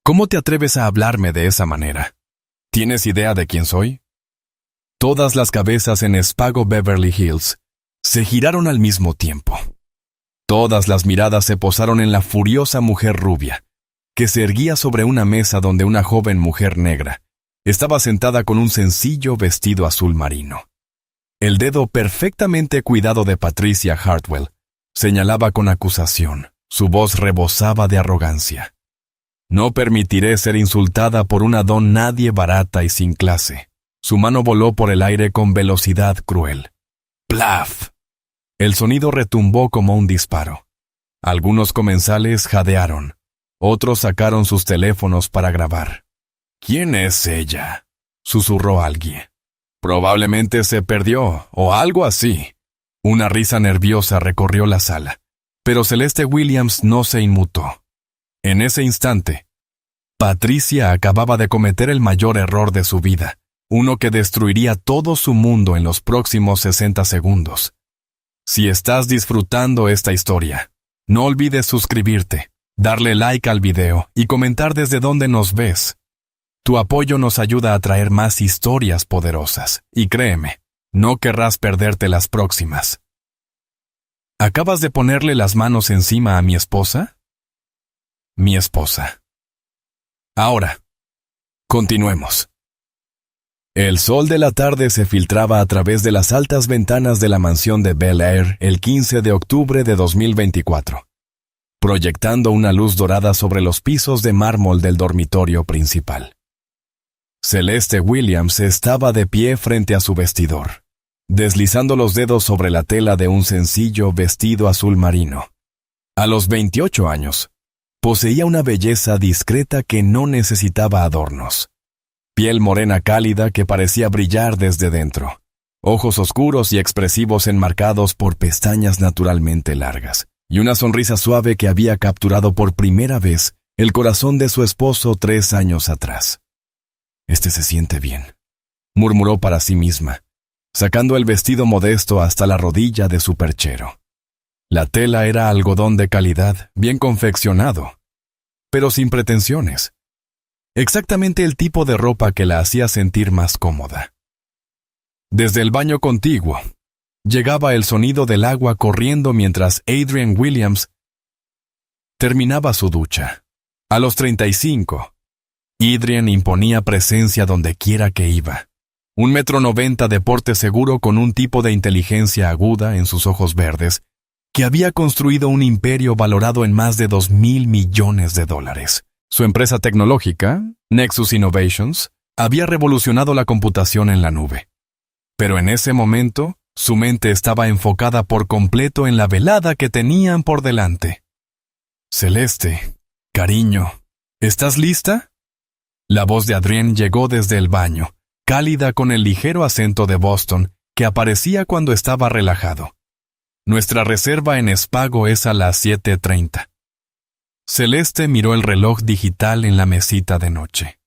¿Cómo te atreves a hablarme de esa manera? ¿Tienes idea de quién soy? Todas las cabezas en Spago Beverly Hills se giraron al mismo tiempo. Todas las miradas se posaron en la furiosa mujer rubia, que se erguía sobre una mesa donde una joven mujer negra estaba sentada con un sencillo vestido azul marino. El dedo perfectamente cuidado de Patricia Hartwell señalaba con acusación. Su voz rebosaba de arrogancia. No permitiré ser insultada por una don nadie barata y sin clase. Su mano voló por el aire con velocidad cruel. ¡Plaf! El sonido retumbó como un disparo. Algunos comensales jadearon. Otros sacaron sus teléfonos para grabar. ¿Quién es ella?, susurró alguien. Probablemente se perdió, o algo así. Una risa nerviosa recorrió la sala, pero Celeste Williams no se inmutó. En ese instante, Patricia acababa de cometer el mayor error de su vida, uno que destruiría todo su mundo en los próximos 60 segundos. Si estás disfrutando esta historia, no olvides suscribirte, darle like al video y comentar desde dónde nos ves. Tu apoyo nos ayuda a traer más historias poderosas, y créeme, no querrás perderte las próximas. ¿Acabas de ponerle las manos encima a mi esposa? Mi esposa. Ahora, continuemos. El sol de la tarde se filtraba a través de las altas ventanas de la mansión de Bel Air el 15 de octubre de 2024, proyectando una luz dorada sobre los pisos de mármol del dormitorio principal. Celeste Williams estaba de pie frente a su vestidor, deslizando los dedos sobre la tela de un sencillo vestido azul marino. A los 28 años, poseía una belleza discreta que no necesitaba adornos. Piel morena cálida que parecía brillar desde dentro. Ojos oscuros y expresivos enmarcados por pestañas naturalmente largas. Y una sonrisa suave que había capturado por primera vez el corazón de su esposo 3 años atrás. «Este se siente bien», murmuró para sí misma, sacando el vestido modesto hasta la rodilla de su perchero. La tela era algodón de calidad, bien confeccionado, pero sin pretensiones. Exactamente el tipo de ropa que la hacía sentir más cómoda. Desde el baño contiguo, llegaba el sonido del agua corriendo mientras Adrienne Williams terminaba su ducha. A los 35, Adrienne imponía presencia donde quiera que iba. 1,90 m de porte seguro con un tipo de inteligencia aguda en sus ojos verdes, que había construido un imperio valorado en más de $2,000 millones. Su empresa tecnológica, Nexus Innovations, había revolucionado la computación en la nube. Pero en ese momento, su mente estaba enfocada por completo en la velada que tenían por delante. «Celeste, cariño, ¿estás lista?». La voz de Adrienne llegó desde el baño, cálida con el ligero acento de Boston que aparecía cuando estaba relajado. «Nuestra reserva en Spago es a las 7:30. Celeste miró el reloj digital en la mesita de noche.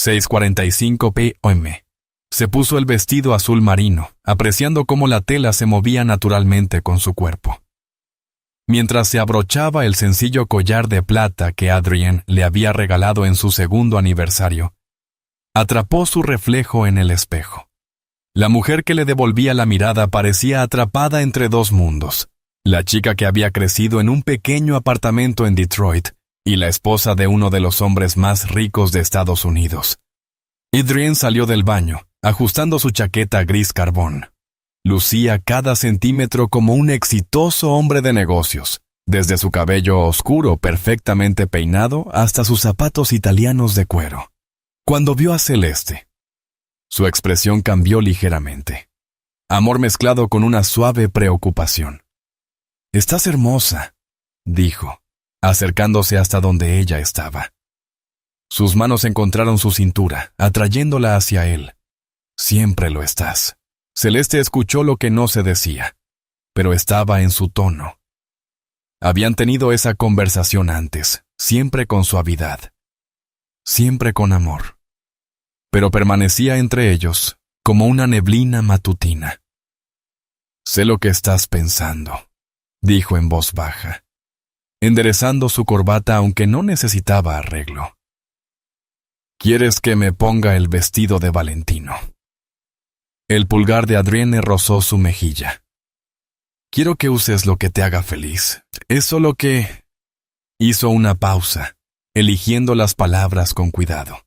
6:45 p.m. Se puso el vestido azul marino, apreciando cómo la tela se movía naturalmente con su cuerpo. Mientras se abrochaba el sencillo collar de plata que Adrienne le había regalado en su 2º aniversario, atrapó su reflejo en el espejo. La mujer que le devolvía la mirada parecía atrapada entre 2 mundos. La chica que había crecido en un pequeño apartamento en Detroit y la esposa de uno de los hombres más ricos de Estados Unidos. Adrienne salió del baño, ajustando su chaqueta gris carbón. Lucía cada centímetro como un exitoso hombre de negocios, desde su cabello oscuro perfectamente peinado hasta sus zapatos italianos de cuero. Cuando vio a Celeste, su expresión cambió ligeramente. Amor mezclado con una suave preocupación. «Estás hermosa», dijo, acercándose hasta donde ella estaba. Sus manos encontraron su cintura, atrayéndola hacia él. «Siempre lo estás». Celeste escuchó lo que no se decía, pero estaba en su tono. Habían tenido esa conversación antes, siempre con suavidad, siempre con amor, pero permanecía entre ellos como una neblina matutina. «Sé lo que estás pensando», dijo en voz baja, enderezando su corbata aunque no necesitaba arreglo. ¿Quieres que me ponga el vestido de Valentino? El pulgar de Adrienne rozó su mejilla. Quiero que uses lo que te haga feliz. Es solo que... Hizo una pausa, eligiendo las palabras con cuidado.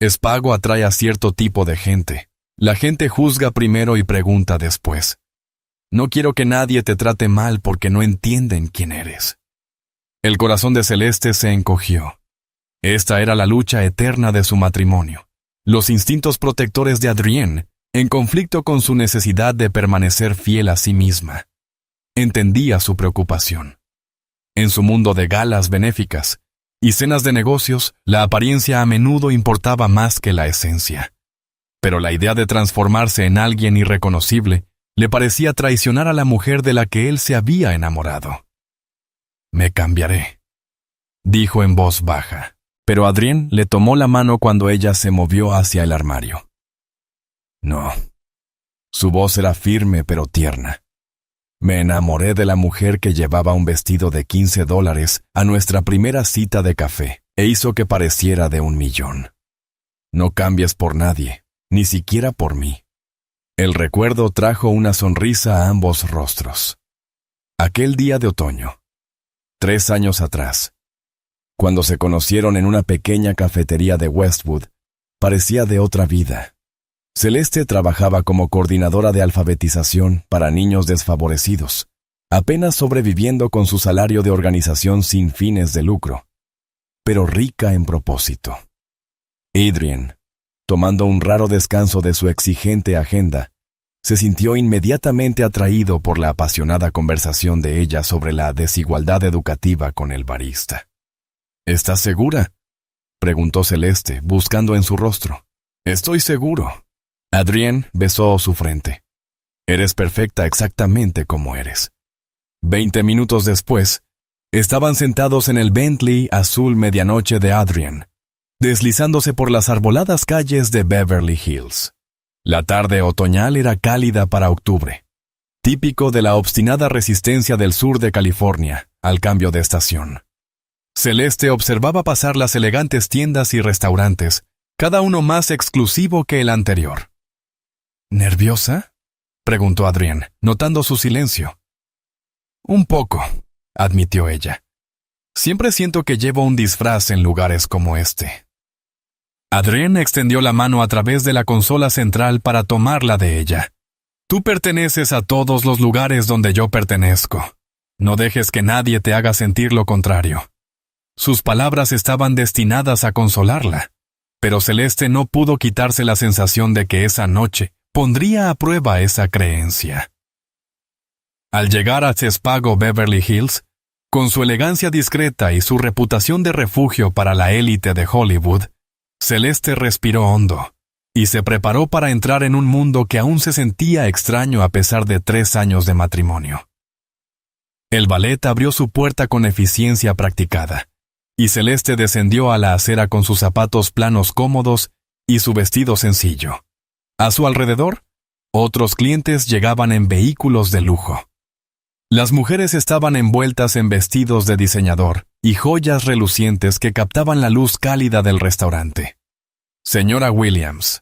Spago atrae a cierto tipo de gente. La gente juzga primero y pregunta después. No quiero que nadie te trate mal porque no entienden quién eres. El corazón de Celeste se encogió. Esta era la lucha eterna de su matrimonio. Los instintos protectores de Adrienne, en conflicto con su necesidad de permanecer fiel a sí misma. Entendía su preocupación. En su mundo de galas benéficas y cenas de negocios, la apariencia a menudo importaba más que la esencia. Pero la idea de transformarse en alguien irreconocible le parecía traicionar a la mujer de la que él se había enamorado. «Me cambiaré», dijo en voz baja, pero Adrienne le tomó la mano cuando ella se movió hacia el armario. «No». Su voz era firme pero tierna. Me enamoré de la mujer que llevaba un vestido de $15 a nuestra primera cita de café e hizo que pareciera de $1 millón. No cambies por nadie, ni siquiera por mí. El recuerdo trajo una sonrisa a ambos rostros. Aquel día de otoño, 3 años atrás, cuando se conocieron en una pequeña cafetería de Westwood, parecía de otra vida. Celeste trabajaba como coordinadora de alfabetización para niños desfavorecidos, apenas sobreviviendo con su salario de organización sin fines de lucro, pero rica en propósito. Adrienne, tomando un raro descanso de su exigente agenda, se sintió inmediatamente atraído por la apasionada conversación de ella sobre la desigualdad educativa con el barista. ¿Estás segura?, preguntó Celeste, buscando en su rostro. «Estoy seguro». Adrienne besó su frente. «Eres perfecta exactamente como eres». 20 minutos después, estaban sentados en el Bentley azul medianoche de Adrienne, deslizándose por las arboladas calles de Beverly Hills. La tarde otoñal era cálida para octubre, típico de la obstinada resistencia del sur de California al cambio de estación. Celeste observaba pasar las elegantes tiendas y restaurantes, cada uno más exclusivo que el anterior. «¿Nerviosa?», preguntó Adrienne, notando su silencio. «Un poco», admitió ella. «Siempre siento que llevo un disfraz en lugares como este». Adrienne extendió la mano a través de la consola central para tomarla de ella. «Tú perteneces a todos los lugares donde yo pertenezco. No dejes que nadie te haga sentir lo contrario». Sus palabras estaban destinadas a consolarla, pero Celeste no pudo quitarse la sensación de que esa noche pondría a prueba esa creencia. Al llegar a Spago Beverly Hills, con su elegancia discreta y su reputación de refugio para la élite de Hollywood, Celeste respiró hondo y se preparó para entrar en un mundo que aún se sentía extraño a pesar de 3 años de matrimonio. El ballet abrió su puerta con eficiencia practicada, y Celeste descendió a la acera con sus zapatos planos cómodos y su vestido sencillo. A su alrededor, otros clientes llegaban en vehículos de lujo. Las mujeres estaban envueltas en vestidos de diseñador y joyas relucientes que captaban la luz cálida del restaurante. «Señora Williams».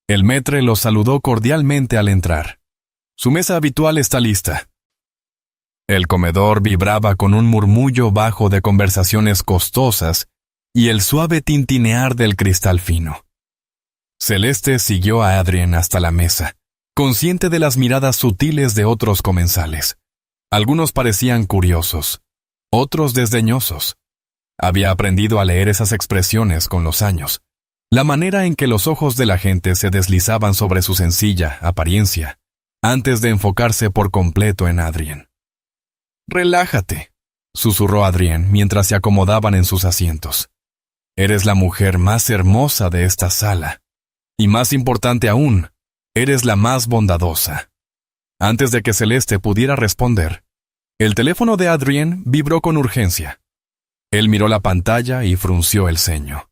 El maître los saludó cordialmente al entrar. «Su mesa habitual está lista». El comedor vibraba con un murmullo bajo de conversaciones costosas y el suave tintinear del cristal fino. Celeste siguió a Adrienne hasta la mesa, consciente de las miradas sutiles de otros comensales. Algunos parecían curiosos, otros desdeñosos. Había aprendido a leer esas expresiones con los años, la manera en que los ojos de la gente se deslizaban sobre su sencilla apariencia, antes de enfocarse por completo en Adrienne. «Relájate», susurró Adrienne mientras se acomodaban en sus asientos. «Eres la mujer más hermosa de esta sala. Y más importante aún, eres la más bondadosa». Antes de que Celeste pudiera responder, el teléfono de Adrienne vibró con urgencia. Él miró la pantalla y frunció el ceño.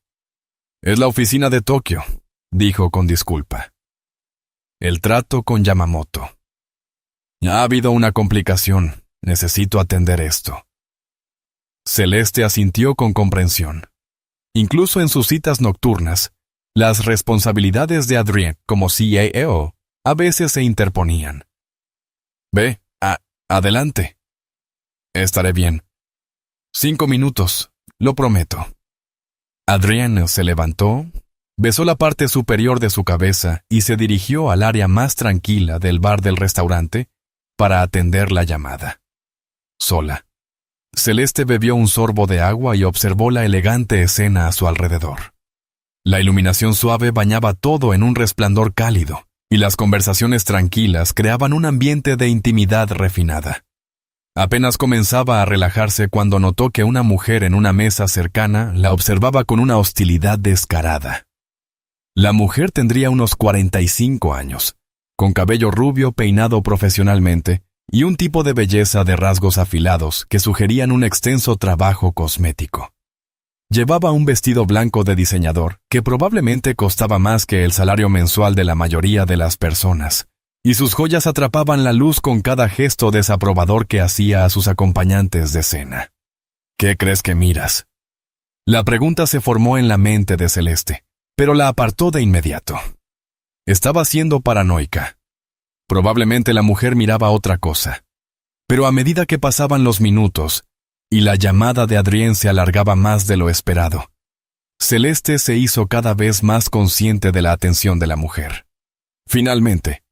«Es la oficina de Tokio», dijo con disculpa. «El trato con Yamamoto. Ha habido una complicación. Necesito atender esto». Celeste asintió con comprensión. Incluso en sus citas nocturnas, las responsabilidades de Adrienne como CAO a veces se interponían. Ve, adelante. Estaré bien. 5 minutos, lo prometo. Adrienne se levantó, besó la parte superior de su cabeza y se dirigió al área más tranquila del bar del restaurante para atender la llamada. Sola. Celeste bebió un sorbo de agua y observó la elegante escena a su alrededor. La iluminación suave bañaba todo en un resplandor cálido, y las conversaciones tranquilas creaban un ambiente de intimidad refinada. Apenas comenzaba a relajarse cuando notó que una mujer en una mesa cercana la observaba con una hostilidad descarada. La mujer tendría unos 45 años, con cabello rubio peinado profesionalmente y un tipo de belleza de rasgos afilados que sugerían un extenso trabajo cosmético. Llevaba un vestido blanco de diseñador que probablemente costaba más que el salario mensual de la mayoría de las personas, y sus joyas atrapaban la luz con cada gesto desaprobador que hacía a sus acompañantes de cena. ¿Qué crees que miras? La pregunta se formó en la mente de Celeste, pero la apartó de inmediato. Estaba siendo paranoica. Probablemente la mujer miraba otra cosa. Pero a medida que pasaban los minutos, y la llamada de Adrienne se alargaba más de lo esperado, Celeste se hizo cada vez más consciente de la atención de la mujer. Finalmente,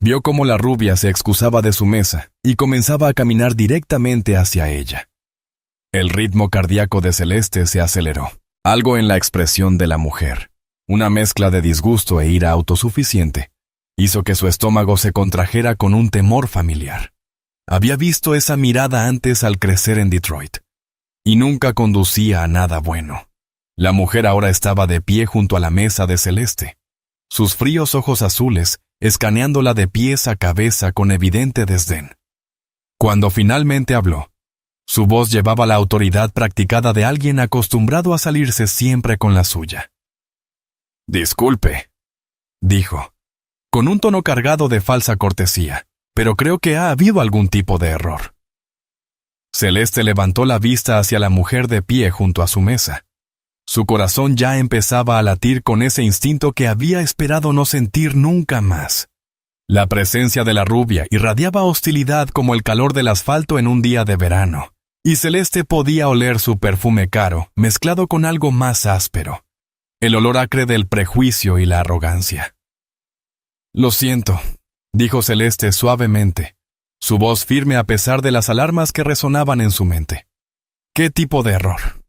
vio cómo la rubia se excusaba de su mesa y comenzaba a caminar directamente hacia ella. El ritmo cardíaco de Celeste se aceleró. Algo en la expresión de la mujer, una mezcla de disgusto e ira autosuficiente, hizo que su estómago se contrajera con un temor familiar. Había visto esa mirada antes al crecer en Detroit, y nunca conducía a nada bueno. La mujer ahora estaba de pie junto a la mesa de Celeste, sus fríos ojos azules escaneándola de pies a cabeza con evidente desdén. Cuando finalmente habló, su voz llevaba la autoridad practicada de alguien acostumbrado a salirse siempre con la suya. «Disculpe», dijo, con un tono cargado de falsa cortesía, «pero creo que ha habido algún tipo de error». Celeste levantó la vista hacia la mujer de pie junto a su mesa. Su corazón ya empezaba a latir con ese instinto que había esperado no sentir nunca más. La presencia de la rubia irradiaba hostilidad como el calor del asfalto en un día de verano, y Celeste podía oler su perfume caro mezclado con algo más áspero, el olor acre del prejuicio y la arrogancia. «Lo siento», dijo Celeste suavemente, su voz firme a pesar de las alarmas que resonaban en su mente. «¿Qué tipo de error?»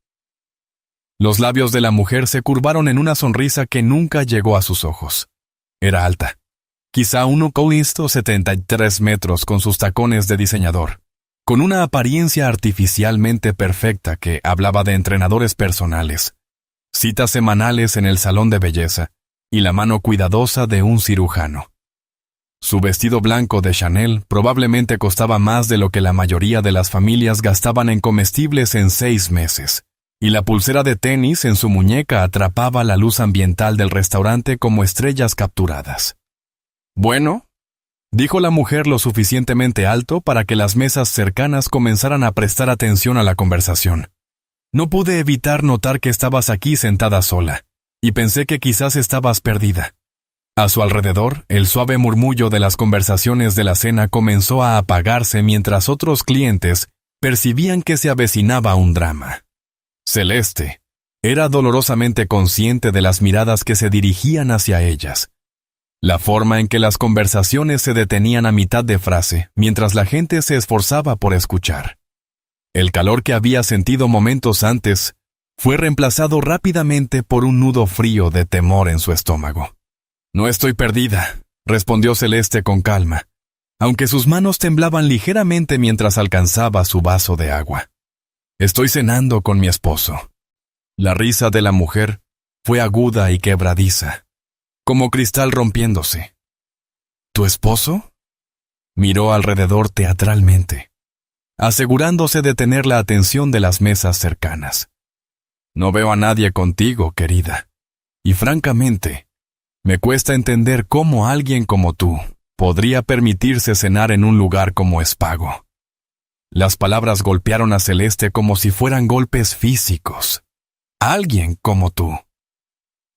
Los labios de la mujer se curvaron en una sonrisa que nunca llegó a sus ojos. Era alta, quizá 1,73 metros con sus tacones de diseñador, con una apariencia artificialmente perfecta que hablaba de entrenadores personales, citas semanales en el salón de belleza y la mano cuidadosa de un cirujano. Su vestido blanco de Chanel probablemente costaba más de lo que la mayoría de las familias gastaban en comestibles en 6 meses, y la pulsera de tenis en su muñeca atrapaba la luz ambiental del restaurante como estrellas capturadas. «Bueno», dijo la mujer lo suficientemente alto para que las mesas cercanas comenzaran a prestar atención a la conversación. «No pude evitar notar que estabas aquí sentada sola, y pensé que quizás estabas perdida». A su alrededor, el suave murmullo de las conversaciones de la cena comenzó a apagarse mientras otros clientes percibían que se avecinaba un drama. Celeste era dolorosamente consciente de las miradas que se dirigían hacia ellas. La forma en que las conversaciones se detenían a mitad de frase mientras la gente se esforzaba por escuchar. El calor que había sentido momentos antes fue reemplazado rápidamente por un nudo frío de temor en su estómago. «No estoy perdida», respondió Celeste con calma, aunque sus manos temblaban ligeramente mientras alcanzaba su vaso de agua. «Estoy cenando con mi esposo». La risa de la mujer fue aguda y quebradiza, como cristal rompiéndose. «¿Tu esposo?» Miró alrededor teatralmente, asegurándose de tener la atención de las mesas cercanas. «No veo a nadie contigo, querida, y francamente, me cuesta entender cómo alguien como tú podría permitirse cenar en un lugar como Espago». Las palabras golpearon a Celeste como si fueran golpes físicos. Alguien como tú.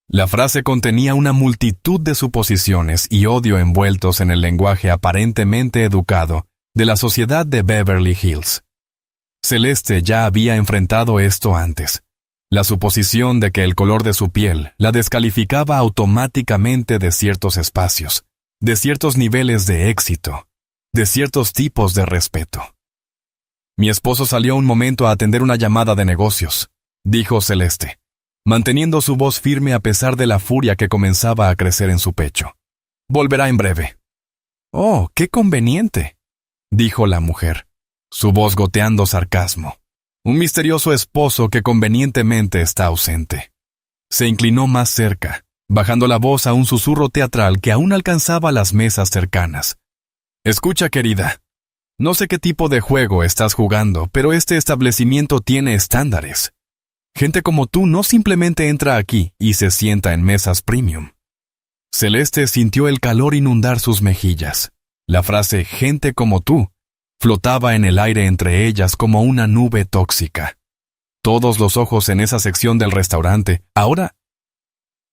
La frase contenía una multitud de suposiciones y odio envueltos en el lenguaje aparentemente educado de la sociedad de Beverly Hills. Celeste ya había enfrentado esto antes. La suposición de que el color de su piel la descalificaba automáticamente de ciertos espacios, de ciertos niveles de éxito, de ciertos tipos de respeto. Mi esposo salió un momento a atender una llamada de negocios, dijo Celeste, manteniendo su voz firme a pesar de la furia que comenzaba a crecer en su pecho. Volverá en breve. Oh, qué conveniente, dijo la mujer, su voz goteando sarcasmo. Un misterioso esposo que convenientemente está ausente. Se inclinó más cerca, bajando la voz a un susurro teatral que aún alcanzaba las mesas cercanas. Escucha, querida. No sé qué tipo de juego estás jugando, pero este establecimiento tiene estándares. Gente como tú no simplemente entra aquí y se sienta en mesas premium. Celeste sintió el calor inundar sus mejillas. La frase «gente como tú» flotaba en el aire entre ellas como una nube tóxica. Todos los ojos en esa sección del restaurante, ahora,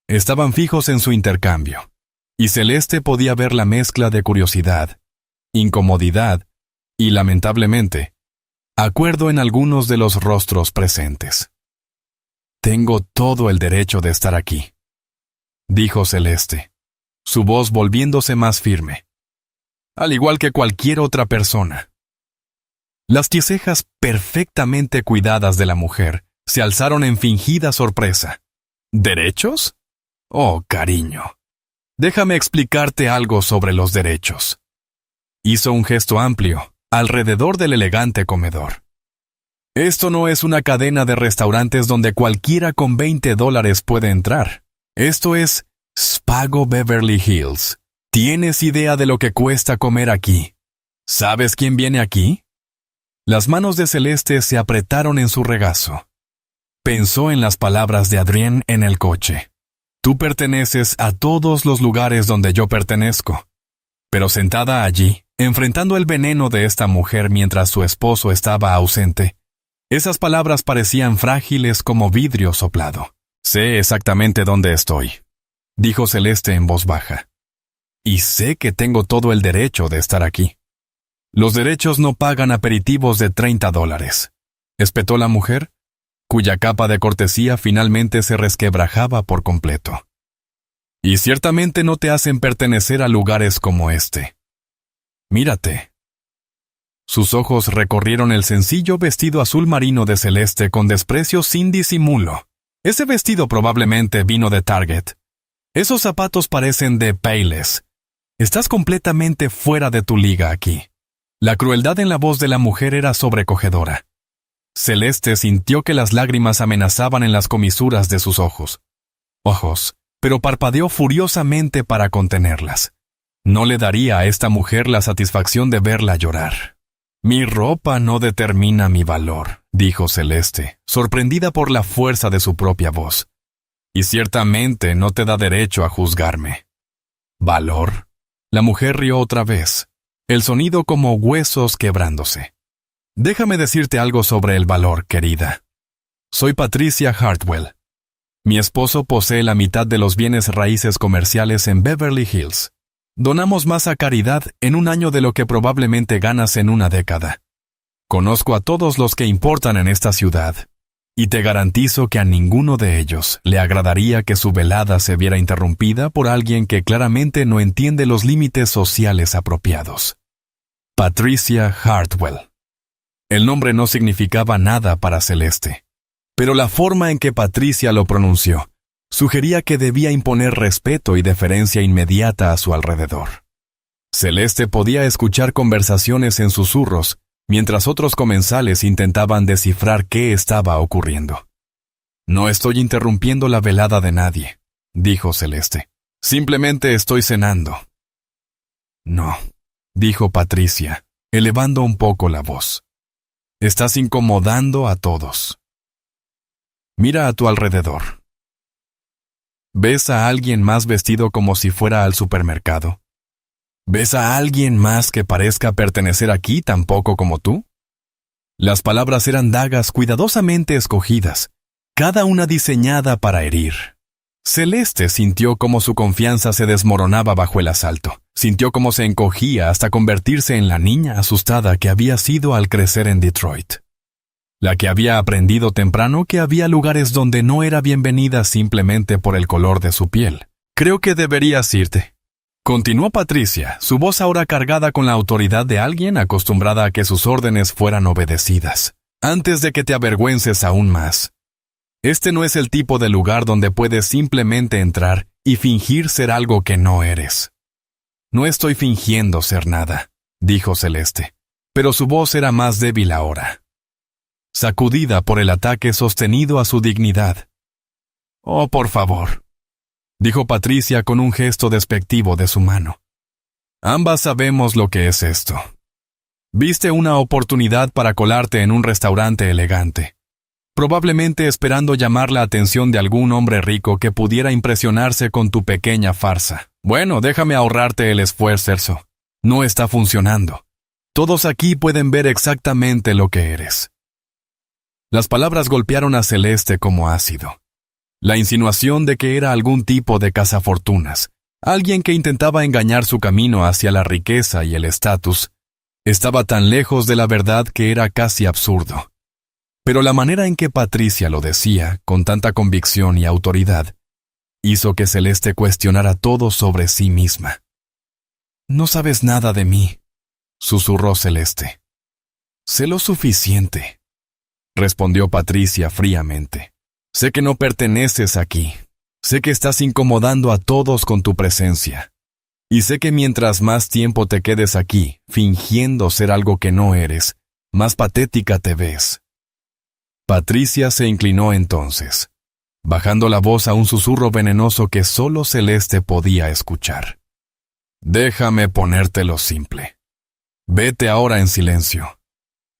estaban fijos en su intercambio, y Celeste podía ver la mezcla de curiosidad, incomodidad y, lamentablemente, acuerdo en algunos de los rostros presentes. «Tengo todo el derecho de estar aquí», dijo Celeste, su voz volviéndose más firme. «Al igual que cualquier otra persona». Las cejas perfectamente cuidadas de la mujer se alzaron en fingida sorpresa. ¿Derechos? Oh, cariño. Déjame explicarte algo sobre los derechos. Hizo un gesto amplio, alrededor del elegante comedor. Esto no es una cadena de restaurantes donde cualquiera con $20 puede entrar. Esto es Spago Beverly Hills. ¿Tienes idea de lo que cuesta comer aquí? ¿Sabes quién viene aquí? Las manos de Celeste se apretaron en su regazo. Pensó en las palabras de Adrienne en el coche. Tú perteneces a todos los lugares donde yo pertenezco. Pero sentada allí, enfrentando el veneno de esta mujer mientras su esposo estaba ausente, esas palabras parecían frágiles como vidrio soplado. Sé exactamente dónde estoy, dijo Celeste en voz baja. Y sé que tengo todo el derecho de estar aquí. Los derechos no pagan aperitivos de $30, espetó la mujer, cuya capa de cortesía finalmente se resquebrajaba por completo. Y ciertamente no te hacen pertenecer a lugares como este. Mírate. Sus ojos recorrieron el sencillo vestido azul marino de Celeste con desprecio sin disimulo. Ese vestido probablemente vino de Target. Esos zapatos parecen de Payless. Estás completamente fuera de tu liga aquí. La crueldad en la voz de la mujer era sobrecogedora. Celeste sintió que las lágrimas amenazaban en las comisuras de sus ojos, pero parpadeó furiosamente para contenerlas. No le daría a esta mujer la satisfacción de verla llorar. Mi ropa no determina mi valor, dijo Celeste, sorprendida por la fuerza de su propia voz. Y ciertamente no te da derecho a juzgarme. ¿Valor? La mujer rió otra vez. El sonido como huesos quebrándose. Déjame decirte algo sobre el valor, querida. Soy Patricia Hartwell. Mi esposo posee la mitad de los bienes raíces comerciales en Beverly Hills. Donamos más a caridad en un año de lo que probablemente ganas en una década. Conozco a todos los que importan en esta ciudad, y te garantizo que a ninguno de ellos le agradaría que su velada se viera interrumpida por alguien que claramente no entiende los límites sociales apropiados. Patricia Hartwell. El nombre no significaba nada para Celeste, pero la forma en que Patricia lo pronunció sugería que debía imponer respeto y deferencia inmediata a su alrededor. Celeste podía escuchar conversaciones en susurros, mientras otros comensales intentaban descifrar qué estaba ocurriendo. No estoy interrumpiendo la velada de nadie, dijo Celeste. Simplemente estoy cenando. No, dijo Patricia, elevando un poco la voz. Estás incomodando a todos. Mira a tu alrededor. ¿Ves a alguien más vestido como si fuera al supermercado? ¿Ves a alguien más que parezca pertenecer aquí tan poco como tú? Las palabras eran dagas cuidadosamente escogidas, cada una diseñada para herir. Celeste sintió cómo su confianza se desmoronaba bajo el asalto. Sintió cómo se encogía hasta convertirse en la niña asustada que había sido al crecer en Detroit. La que había aprendido temprano que había lugares donde no era bienvenida simplemente por el color de su piel. «Creo que deberías irte», continuó Patricia, su voz ahora cargada con la autoridad de alguien acostumbrada a que sus órdenes fueran obedecidas. «Antes de que te avergüences aún más. Este no es el tipo de lugar donde puedes simplemente entrar y fingir ser algo que no eres». «No estoy fingiendo ser nada», dijo Celeste, pero su voz era más débil ahora, sacudida por el ataque sostenido a su dignidad. «Oh, por favor», dijo Patricia con un gesto despectivo de su mano. «Ambas sabemos lo que es esto. Viste una oportunidad para colarte en un restaurante elegante, probablemente esperando llamar la atención de algún hombre rico que pudiera impresionarse con tu pequeña farsa. Bueno, déjame ahorrarte el esfuerzo. No está funcionando. Todos aquí pueden ver exactamente lo que eres». Las palabras golpearon a Celeste como ácido. La insinuación de que era algún tipo de cazafortunas, alguien que intentaba engañar su camino hacia la riqueza y el estatus, estaba tan lejos de la verdad que era casi absurdo. Pero la manera en que Patricia lo decía, con tanta convicción y autoridad, hizo que Celeste cuestionara todo sobre sí misma. «No sabes nada de mí», susurró Celeste. «Sé lo suficiente», respondió Patricia fríamente. «Sé que no perteneces aquí. Sé que estás incomodando a todos con tu presencia. Y sé que mientras más tiempo te quedes aquí, fingiendo ser algo que no eres, más patética te ves». Patricia se inclinó entonces, bajando la voz a un susurro venenoso que solo Celeste podía escuchar. «Déjame ponértelo simple. Vete ahora en silencio,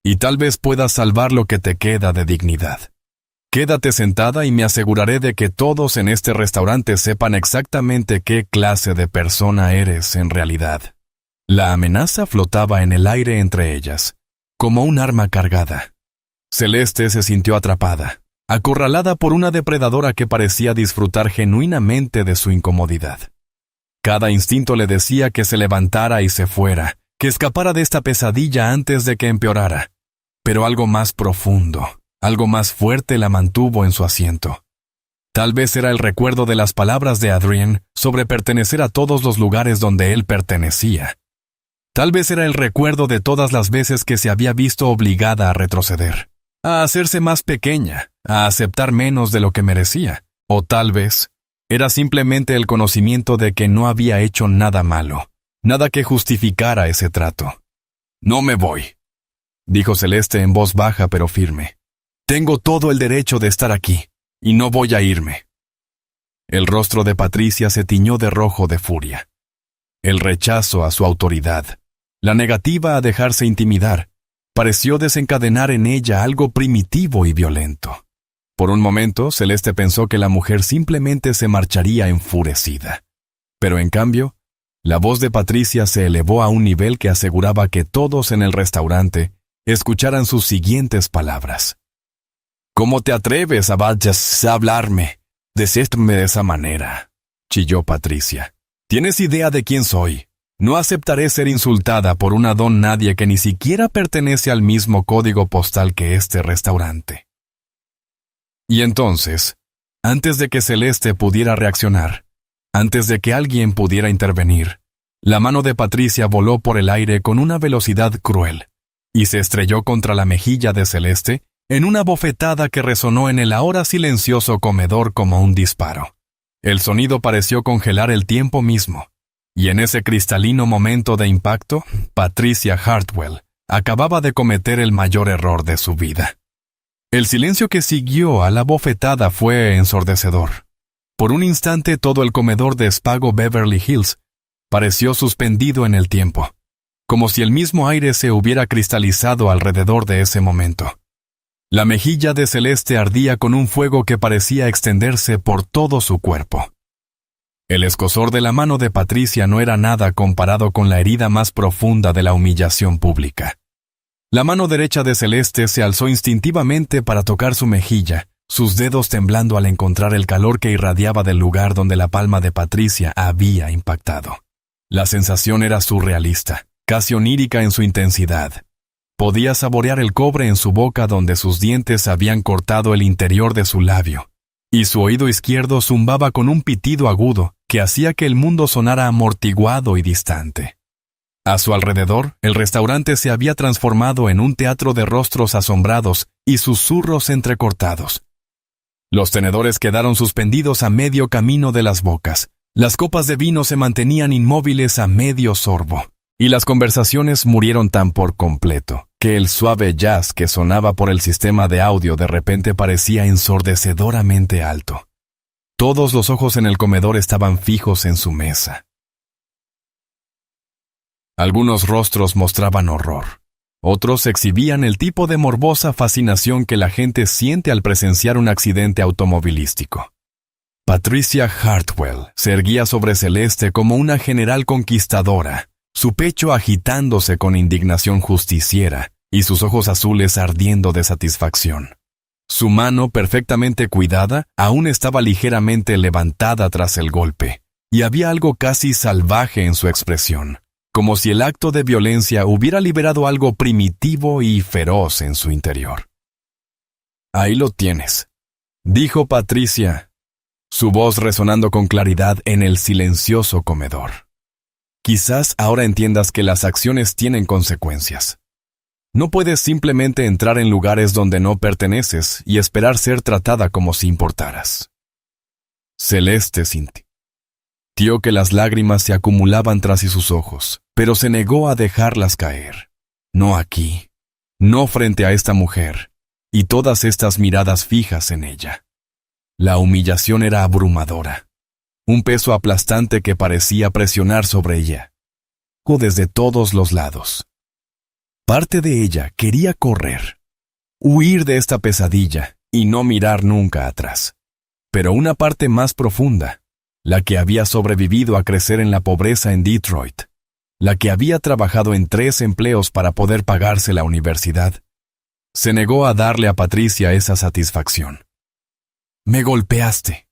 y tal vez puedas salvar lo que te queda de dignidad. Quédate sentada y me aseguraré de que todos en este restaurante sepan exactamente qué clase de persona eres en realidad». La amenaza flotaba en el aire entre ellas, como un arma cargada. Celeste se sintió atrapada, acorralada por una depredadora que parecía disfrutar genuinamente de su incomodidad. Cada instinto le decía que se levantara y se fuera, que escapara de esta pesadilla antes de que empeorara. Pero algo más profundo, algo más fuerte la mantuvo en su asiento. Tal vez era el recuerdo de las palabras de Adrienne sobre pertenecer a todos los lugares donde él pertenecía. Tal vez era el recuerdo de todas las veces que se había visto obligada a retroceder, a hacerse más pequeña, a aceptar menos de lo que merecía. O tal vez era simplemente el conocimiento de que no había hecho nada malo, nada que justificara ese trato. «No me voy», dijo Celeste en voz baja pero firme. «Tengo todo el derecho de estar aquí, y no voy a irme». El rostro de Patricia se tiñó de rojo de furia. El rechazo a su autoridad, la negativa a dejarse intimidar, pareció desencadenar en ella algo primitivo y violento. Por un momento, Celeste pensó que la mujer simplemente se marcharía enfurecida. Pero en cambio, la voz de Patricia se elevó a un nivel que aseguraba que todos en el restaurante escucharan sus siguientes palabras. «¿Cómo te atreves a hablarme, decirme de esa manera?», chilló Patricia. «¿Tienes idea de quién soy? No aceptaré ser insultada por una don nadie que ni siquiera pertenece al mismo código postal que este restaurante». Y entonces, antes de que Celeste pudiera reaccionar, antes de que alguien pudiera intervenir, la mano de Patricia voló por el aire con una velocidad cruel y se estrelló contra la mejilla de Celeste en una bofetada que resonó en el ahora silencioso comedor como un disparo. El sonido pareció congelar el tiempo mismo, y en ese cristalino momento de impacto, Patricia Hartwell acababa de cometer el mayor error de su vida. El silencio que siguió a la bofetada fue ensordecedor. Por un instante todo el comedor de Spago Beverly Hills pareció suspendido en el tiempo, como si el mismo aire se hubiera cristalizado alrededor de ese momento. La mejilla de Celeste ardía con un fuego que parecía extenderse por todo su cuerpo. El escozor de la mano de Patricia no era nada comparado con la herida más profunda de la humillación pública. La mano derecha de Celeste se alzó instintivamente para tocar su mejilla, sus dedos temblando al encontrar el calor que irradiaba del lugar donde la palma de Patricia había impactado. La sensación era surrealista, casi onírica en su intensidad. Podía saborear el cobre en su boca donde sus dientes habían cortado el interior de su labio, y su oído izquierdo zumbaba con un pitido agudo que hacía que el mundo sonara amortiguado y distante. A su alrededor, el restaurante se había transformado en un teatro de rostros asombrados y susurros entrecortados. Los tenedores quedaron suspendidos a medio camino de las bocas, las copas de vino se mantenían inmóviles a medio sorbo, y las conversaciones murieron tan por completo que el suave jazz que sonaba por el sistema de audio de repente parecía ensordecedoramente alto. Todos los ojos en el comedor estaban fijos en su mesa. Algunos rostros mostraban horror. Otros exhibían el tipo de morbosa fascinación que la gente siente al presenciar un accidente automovilístico. Patricia Hartwell se erguía sobre Celeste como una general conquistadora, su pecho agitándose con indignación justiciera y sus ojos azules ardiendo de satisfacción. Su mano, perfectamente cuidada, aún estaba ligeramente levantada tras el golpe, y había algo casi salvaje en su expresión, como si el acto de violencia hubiera liberado algo primitivo y feroz en su interior. «Ahí lo tienes», dijo Patricia, su voz resonando con claridad en el silencioso comedor. «Quizás ahora entiendas que las acciones tienen consecuencias. No puedes simplemente entrar en lugares donde no perteneces y esperar ser tratada como si importaras». Celeste sintió que las lágrimas se acumulaban tras sus ojos, pero se negó a dejarlas caer. No aquí, no frente a esta mujer, y todas estas miradas fijas en ella. La humillación era abrumadora, un peso aplastante que parecía presionar sobre ella, o desde todos los lados. Parte de ella quería correr, huir de esta pesadilla y no mirar nunca atrás. Pero una parte más profunda, la que había sobrevivido a crecer en la pobreza en Detroit, la que había trabajado en 3 empleos para poder pagarse la universidad, se negó a darle a Patricia esa satisfacción. «Me golpeaste»,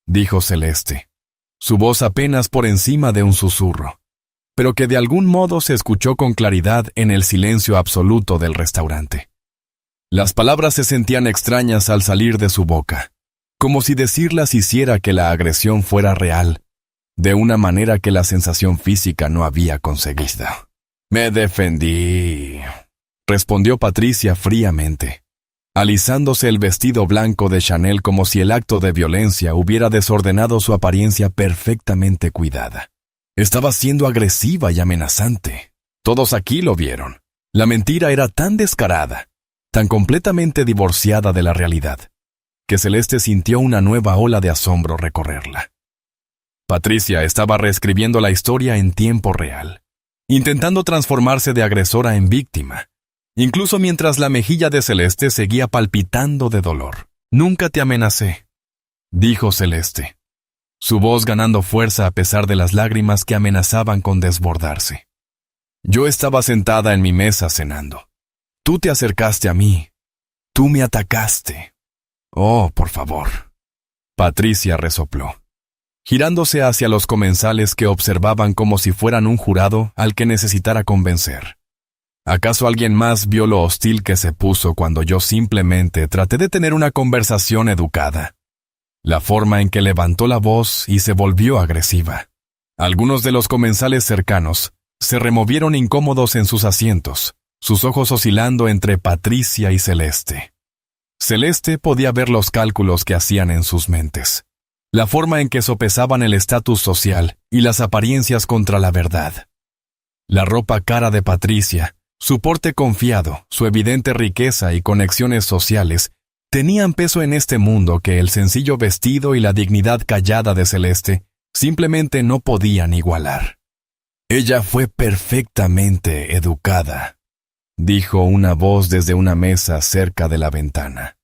dijo Celeste, su voz apenas por encima de un susurro, pero que de algún modo se escuchó con claridad en el silencio absoluto del restaurante. Las palabras se sentían extrañas al salir de su boca, como si decirlas hiciera que la agresión fuera real, de una manera que la sensación física no había conseguido. «Me defendí», respondió Patricia fríamente, alisándose el vestido blanco de Chanel como si el acto de violencia hubiera desordenado su apariencia perfectamente cuidada. Estaba siendo agresiva y amenazante. Todos aquí lo vieron. La mentira era tan descarada, tan completamente divorciada de la realidad, que Celeste sintió una nueva ola de asombro recorrerla. Patricia estaba reescribiendo la historia en tiempo real, intentando transformarse de agresora en víctima, incluso mientras la mejilla de Celeste seguía palpitando de dolor. «Nunca te amenacé», dijo Celeste, su voz ganando fuerza a pesar de las lágrimas que amenazaban con desbordarse. «Yo estaba sentada en mi mesa cenando. Tú te acercaste a mí. Tú me atacaste. Oh, por favor». Patricia resopló, girándose hacia los comensales que observaban como si fueran un jurado al que necesitara convencer. ¿Acaso alguien más vio lo hostil que se puso cuando yo simplemente traté de tener una conversación educada? La forma en que levantó la voz y se volvió agresiva. Algunos de los comensales cercanos se removieron incómodos en sus asientos, sus ojos oscilando entre Patricia y Celeste. Celeste podía ver los cálculos que hacían en sus mentes, la forma en que sopesaban el estatus social y las apariencias contra la verdad. La ropa cara de Patricia, su porte confiado, su evidente riqueza y conexiones sociales tenían peso en este mundo que el sencillo vestido y la dignidad callada de Celeste simplemente no podían igualar. «Ella fue perfectamente educada», dijo una voz desde una mesa cerca de la ventana.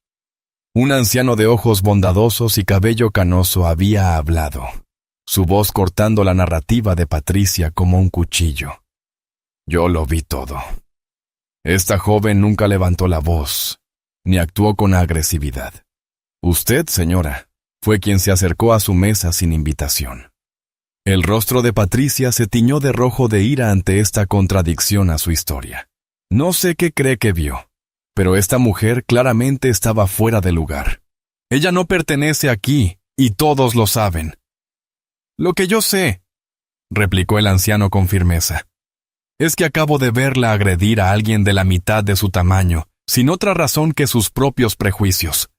Un anciano de ojos bondadosos y cabello canoso había hablado, su voz cortando la narrativa de Patricia como un cuchillo. «Yo lo vi todo. Esta joven nunca levantó la voz, ni actuó con agresividad. Usted, señora, fue quien se acercó a su mesa sin invitación. El rostro de Patricia se tiñó de rojo de ira ante esta contradicción a su historia. No sé qué cree que vio, pero esta mujer claramente estaba fuera de lugar. Ella no pertenece aquí, y todos lo saben. Lo que yo sé, replicó el anciano con firmeza, es que acabo de verla agredir a alguien de la mitad de su tamaño, sin otra razón que sus propios prejuicios.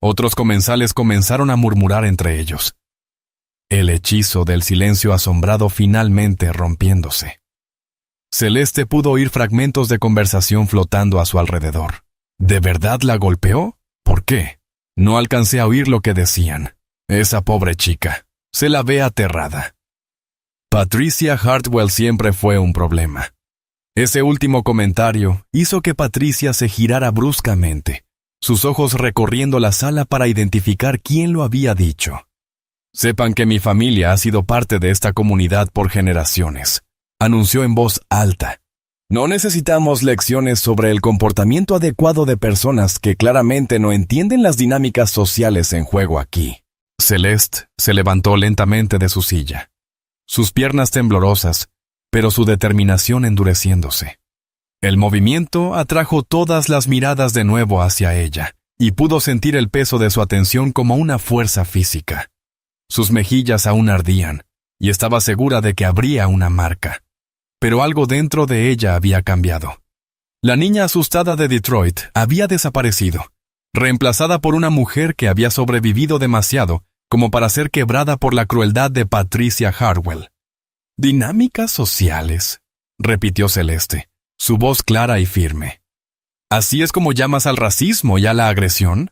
Otros comensales comenzaron a murmurar entre ellos. El hechizo del silencio asombrado finalmente rompiéndose. Celeste pudo oír fragmentos de conversación flotando a su alrededor. ¿De verdad la golpeó? ¿Por qué? No alcancé a oír lo que decían. Esa pobre chica. Se la ve aterrada. Patricia Hartwell siempre fue un problema. Ese último comentario hizo que Patricia se girara bruscamente, sus ojos recorriendo la sala para identificar quién lo había dicho. Sepan que mi familia ha sido parte de esta comunidad por generaciones, anunció en voz alta. No necesitamos lecciones sobre el comportamiento adecuado de personas que claramente no entienden las dinámicas sociales en juego aquí. Celeste se levantó lentamente de su silla, sus piernas temblorosas, pero su determinación endureciéndose. El movimiento atrajo todas las miradas de nuevo hacia ella, y pudo sentir el peso de su atención como una fuerza física. Sus mejillas aún ardían, y estaba segura de que habría una marca. Pero algo dentro de ella había cambiado. La niña asustada de Detroit había desaparecido, reemplazada por una mujer que había sobrevivido demasiado como para ser quebrada por la crueldad de Patricia Hartwell. «Dinámicas sociales», repitió Celeste, su voz clara y firme. «¿Así es como llamas al racismo y a la agresión?»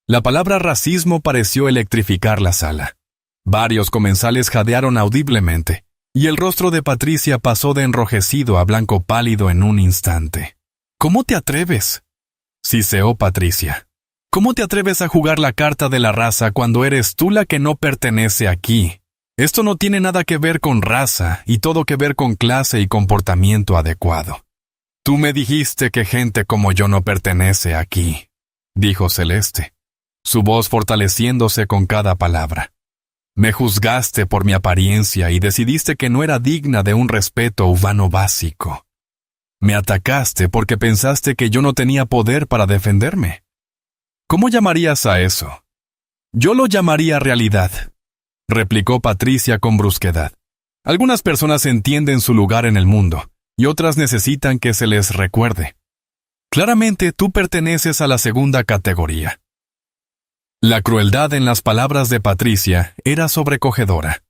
La palabra racismo pareció electrificar la sala. Varios comensales jadearon audiblemente, y el rostro de Patricia pasó de enrojecido a blanco pálido en un instante. «¿Cómo te atreves?», siseó Patricia. «¿Cómo te atreves a jugar la carta de la raza cuando eres tú la que no pertenece aquí? Esto no tiene nada que ver con raza y todo que ver con clase y comportamiento adecuado. Tú me dijiste que gente como yo no pertenece aquí», dijo Celeste, su voz fortaleciéndose con cada palabra. «Me juzgaste por mi apariencia y decidiste que no era digna de un respeto humano básico. Me atacaste porque pensaste que yo no tenía poder para defenderme. ¿Cómo llamarías a eso?» «Yo lo llamaría realidad», replicó Patricia con brusquedad. «Algunas personas entienden su lugar en el mundo, y otras necesitan que se les recuerde. Claramente tú perteneces a la segunda categoría». La crueldad en las palabras de Patricia era sobrecogedora.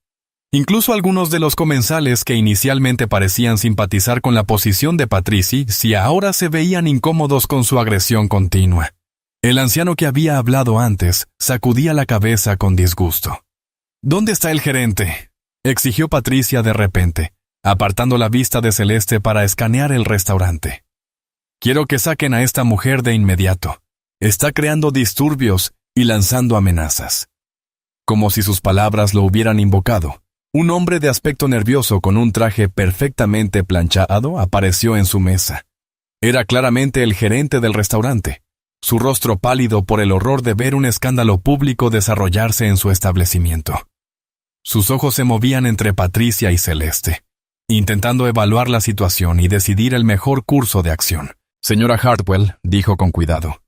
Incluso algunos de los comensales que inicialmente parecían simpatizar con la posición de Patricia, si ahora se veían incómodos con su agresión continua. El anciano que había hablado antes sacudía la cabeza con disgusto. «¿Dónde está el gerente?», exigió Patricia de repente, apartando la vista de Celeste para escanear el restaurante. «Quiero que saquen a esta mujer de inmediato. Está creando disturbios y lanzando amenazas». Como si sus palabras lo hubieran invocado, un hombre de aspecto nervioso con un traje perfectamente planchado apareció en su mesa. Era claramente el gerente del restaurante, su rostro pálido por el horror de ver un escándalo público desarrollarse en su establecimiento. Sus ojos se movían entre Patricia y Celeste, intentando evaluar la situación y decidir el mejor curso de acción. «Señora Hartwell», dijo con cuidado,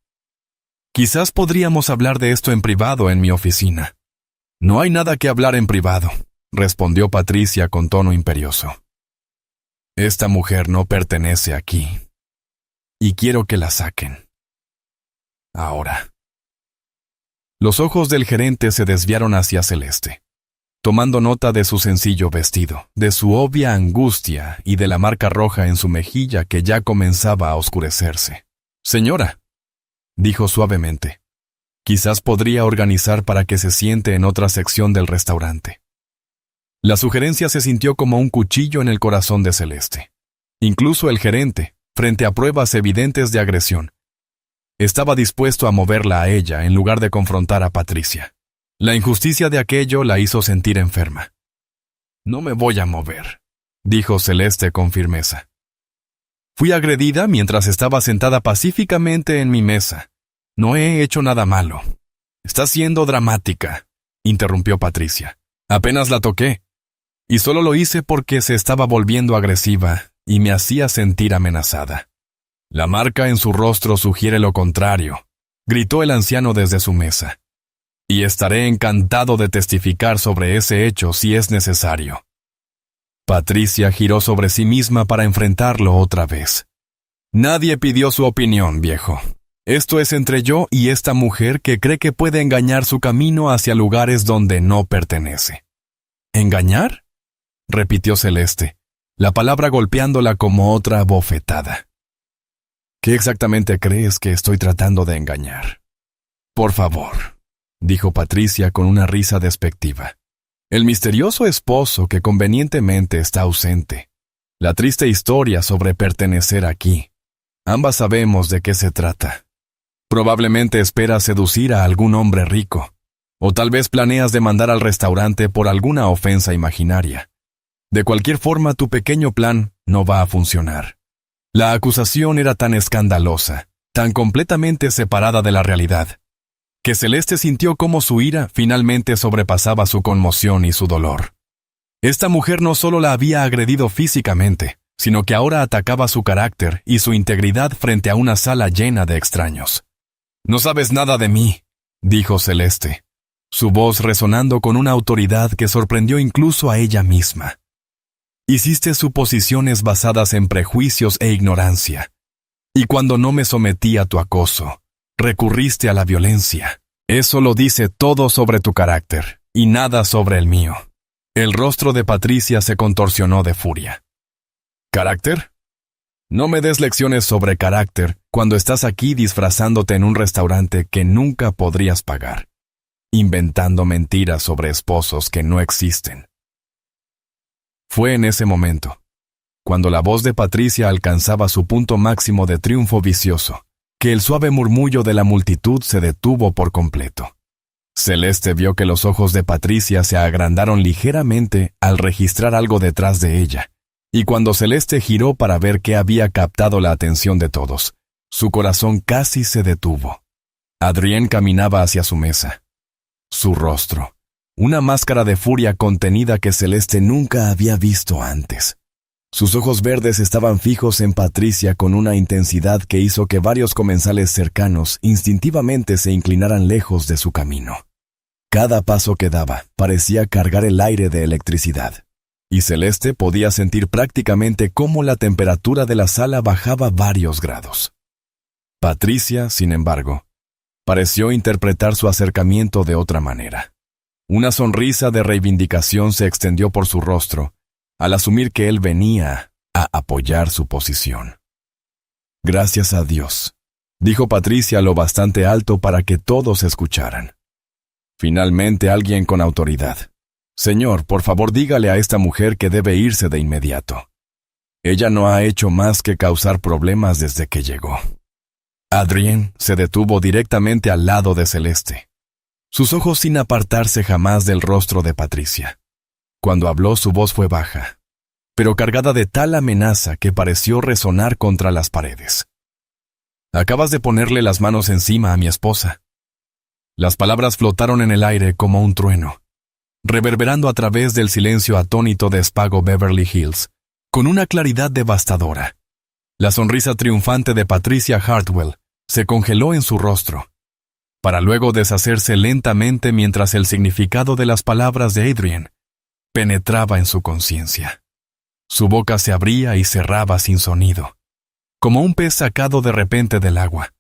«quizás podríamos hablar de esto en privado en mi oficina». «No hay nada que hablar en privado», respondió Patricia con tono imperioso. «Esta mujer no pertenece aquí, y quiero que la saquen. Ahora». Los ojos del gerente se desviaron hacia Celeste, tomando nota de su sencillo vestido, de su obvia angustia y de la marca roja en su mejilla que ya comenzaba a oscurecerse. «Señora», dijo suavemente, «quizás podría organizar para que se siente en otra sección del restaurante». La sugerencia se sintió como un cuchillo en el corazón de Celeste. Incluso el gerente, frente a pruebas evidentes de agresión, estaba dispuesto a moverla a ella en lugar de confrontar a Patricia. La injusticia de aquello la hizo sentir enferma. «No me voy a mover», dijo Celeste con firmeza. «Fui agredida mientras estaba sentada pacíficamente en mi mesa. No he hecho nada malo. Está siendo dramática, interrumpió Patricia. Apenas la toqué. Y solo lo hice porque se estaba volviendo agresiva y me hacía sentir amenazada. La marca en su rostro sugiere lo contrario, gritó el anciano desde su mesa. Y estaré encantado de testificar sobre ese hecho si es necesario. Patricia giró sobre sí misma para enfrentarlo otra vez. Nadie pidió su opinión, viejo. Esto es entre yo y esta mujer que cree que puede engañar su camino hacia lugares donde no pertenece. ¿Engañar?, repitió Celeste, la palabra golpeándola como otra bofetada. ¿Qué exactamente crees que estoy tratando de engañar? Por favor, dijo Patricia con una risa despectiva. El misterioso esposo que convenientemente está ausente. La triste historia sobre pertenecer aquí. Ambas sabemos de qué se trata. Probablemente esperas seducir a algún hombre rico, o tal vez planeas demandar al restaurante por alguna ofensa imaginaria. De cualquier forma, tu pequeño plan no va a funcionar. La acusación era tan escandalosa, tan completamente separada de la realidad, que Celeste sintió cómo su ira finalmente sobrepasaba su conmoción y su dolor. Esta mujer no solo la había agredido físicamente, sino que ahora atacaba su carácter y su integridad frente a una sala llena de extraños. «No sabes nada de mí», dijo Celeste, su voz resonando con una autoridad que sorprendió incluso a ella misma. Hiciste suposiciones basadas en prejuicios e ignorancia, y cuando no me sometí a tu acoso, recurriste a la violencia. Eso lo dice todo sobre tu carácter, y nada sobre el mío. El rostro de Patricia se contorsionó de furia. ¿Carácter? No me des lecciones sobre carácter cuando estás aquí disfrazándote en un restaurante que nunca podrías pagar, inventando mentiras sobre esposos que no existen. Fue en ese momento, cuando la voz de Patricia alcanzaba su punto máximo de triunfo vicioso, que el suave murmullo de la multitud se detuvo por completo. Celeste vio que los ojos de Patricia se agrandaron ligeramente al registrar algo detrás de ella, y cuando Celeste giró para ver qué había captado la atención de todos, su corazón casi se detuvo. Adrienne caminaba hacia su mesa. Su rostro, una máscara de furia contenida que Celeste nunca había visto antes. Sus ojos verdes estaban fijos en Patricia con una intensidad que hizo que varios comensales cercanos instintivamente se inclinaran lejos de su camino. Cada paso que daba parecía cargar el aire de electricidad, y Celeste podía sentir prácticamente cómo la temperatura de la sala bajaba varios grados. Patricia, sin embargo, pareció interpretar su acercamiento de otra manera. Una sonrisa de reivindicación se extendió por su rostro, al asumir que él venía a apoyar su posición. «Gracias a Dios», dijo Patricia lo bastante alto para que todos escucharan. Finalmente alguien con autoridad. «Señor, por favor dígale a esta mujer que debe irse de inmediato. Ella no ha hecho más que causar problemas desde que llegó». Adrienne se detuvo directamente al lado de Celeste, sus ojos sin apartarse jamás del rostro de Patricia. Cuando habló su voz fue baja, pero cargada de tal amenaza que pareció resonar contra las paredes. «Acabas de ponerle las manos encima a mi esposa». Las palabras flotaron en el aire como un trueno, reverberando a través del silencio atónito de Spago Beverly Hills, con una claridad devastadora. La sonrisa triunfante de Patricia Hartwell se congeló en su rostro, para luego deshacerse lentamente mientras el significado de las palabras de Adrienne penetraba en su conciencia. Su boca se abría y cerraba sin sonido, como un pez sacado de repente del agua,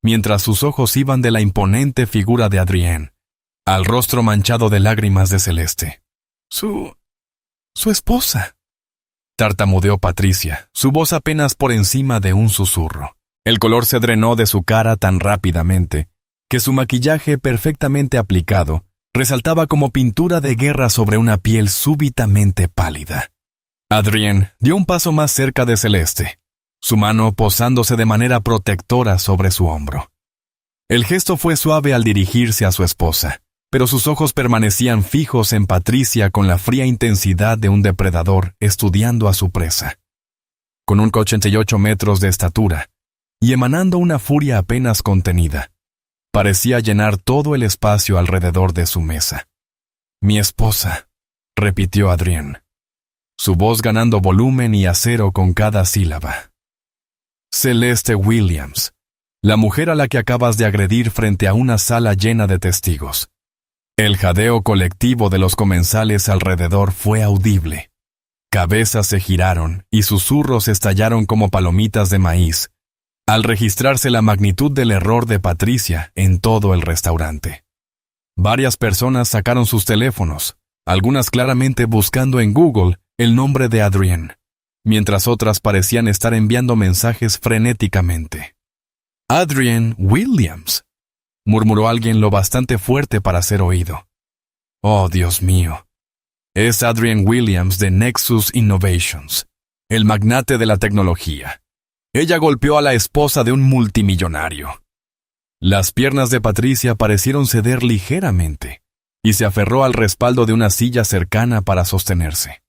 mientras sus ojos iban de la imponente figura de Adrienne al rostro manchado de lágrimas de Celeste. Su esposa», tartamudeó Patricia, su voz apenas por encima de un susurro. El color se drenó de su cara tan rápidamente que su maquillaje perfectamente aplicado resaltaba como pintura de guerra sobre una piel súbitamente pálida. Adrienne dio un paso más cerca de Celeste, su mano posándose de manera protectora sobre su hombro. El gesto fue suave al dirigirse a su esposa, pero sus ojos permanecían fijos en Patricia con la fría intensidad de un depredador estudiando a su presa. Con 1,88 metros de estatura y emanando una furia apenas contenida, parecía llenar todo el espacio alrededor de su mesa. «Mi esposa», repitió Adrienne, su voz ganando volumen y acero con cada sílaba. «Celeste Williams, la mujer a la que acabas de agredir frente a una sala llena de testigos». El jadeo colectivo de los comensales alrededor fue audible. Cabezas se giraron y susurros estallaron como palomitas de maíz, al registrarse la magnitud del error de Patricia en todo el restaurante. Varias personas sacaron sus teléfonos, algunas claramente buscando en Google el nombre de Adrienne, mientras otras parecían estar enviando mensajes frenéticamente. «Adrienne Williams», murmuró alguien lo bastante fuerte para ser oído. «Oh, Dios mío. Es Adrienne Williams de Nexus Innovations, el magnate de la tecnología. Ella golpeó a la esposa de un multimillonario». Las piernas de Patricia parecieron ceder ligeramente, y se aferró al respaldo de una silla cercana para sostenerse.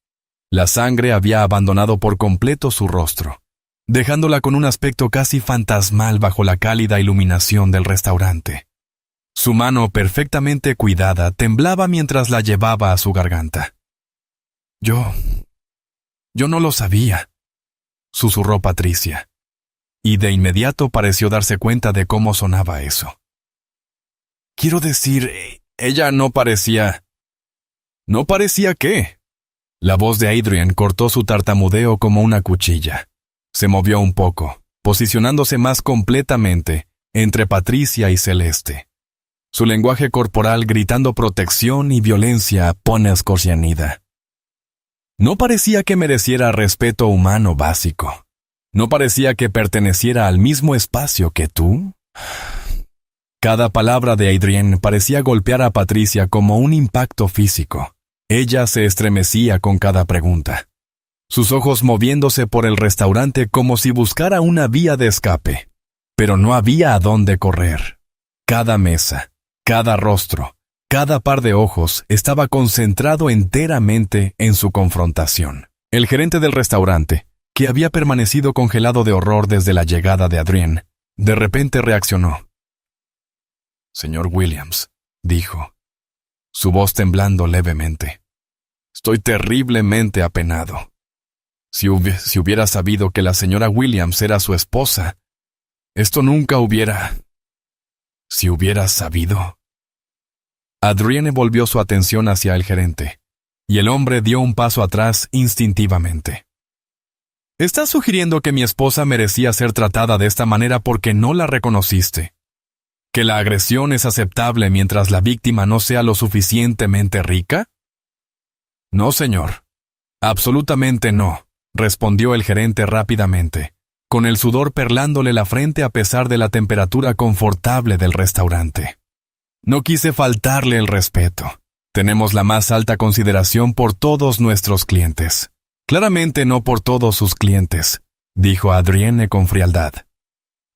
La sangre había abandonado por completo su rostro, dejándola con un aspecto casi fantasmal bajo la cálida iluminación del restaurante. Su mano perfectamente cuidada temblaba mientras la llevaba a su garganta. Yo no lo sabía», susurró Patricia, y de inmediato pareció darse cuenta de cómo sonaba eso. «Quiero decir, ella no parecía...» «¿No parecía qué?» La voz de Adrienne cortó su tartamudeo como una cuchilla. Se movió un poco, posicionándose más completamente entre Patricia y Celeste. Su lenguaje corporal gritando protección y violencia ponescorcianida. No parecía que mereciera respeto humano básico. No parecía que perteneciera al mismo espacio que tú. Cada palabra de Adrienne parecía golpear a Patricia como un impacto físico. Ella se estremecía con cada pregunta, sus ojos moviéndose por el restaurante como si buscara una vía de escape. Pero no había a dónde correr. Cada mesa, cada rostro, cada par de ojos estaba concentrado enteramente en su confrontación. El gerente del restaurante, que había permanecido congelado de horror desde la llegada de Adrienne, de repente reaccionó. «Señor Williams», dijo, su voz temblando levemente, «estoy terriblemente apenado. Si hubiera sabido que la señora Williams era su esposa, esto nunca hubiera... Si hubiera sabido...» Adrienne volvió su atención hacia el gerente, y el hombre dio un paso atrás instintivamente. «¿Estás sugiriendo que mi esposa merecía ser tratada de esta manera porque no la reconociste? ¿Que la agresión es aceptable mientras la víctima no sea lo suficientemente rica?» «No, señor. Absolutamente no», respondió el gerente rápidamente, con el sudor perlándole la frente a pesar de la temperatura confortable del restaurante. «No quise faltarle el respeto. Tenemos la más alta consideración por todos nuestros clientes. Claramente no por todos sus clientes», dijo Adrienne con frialdad,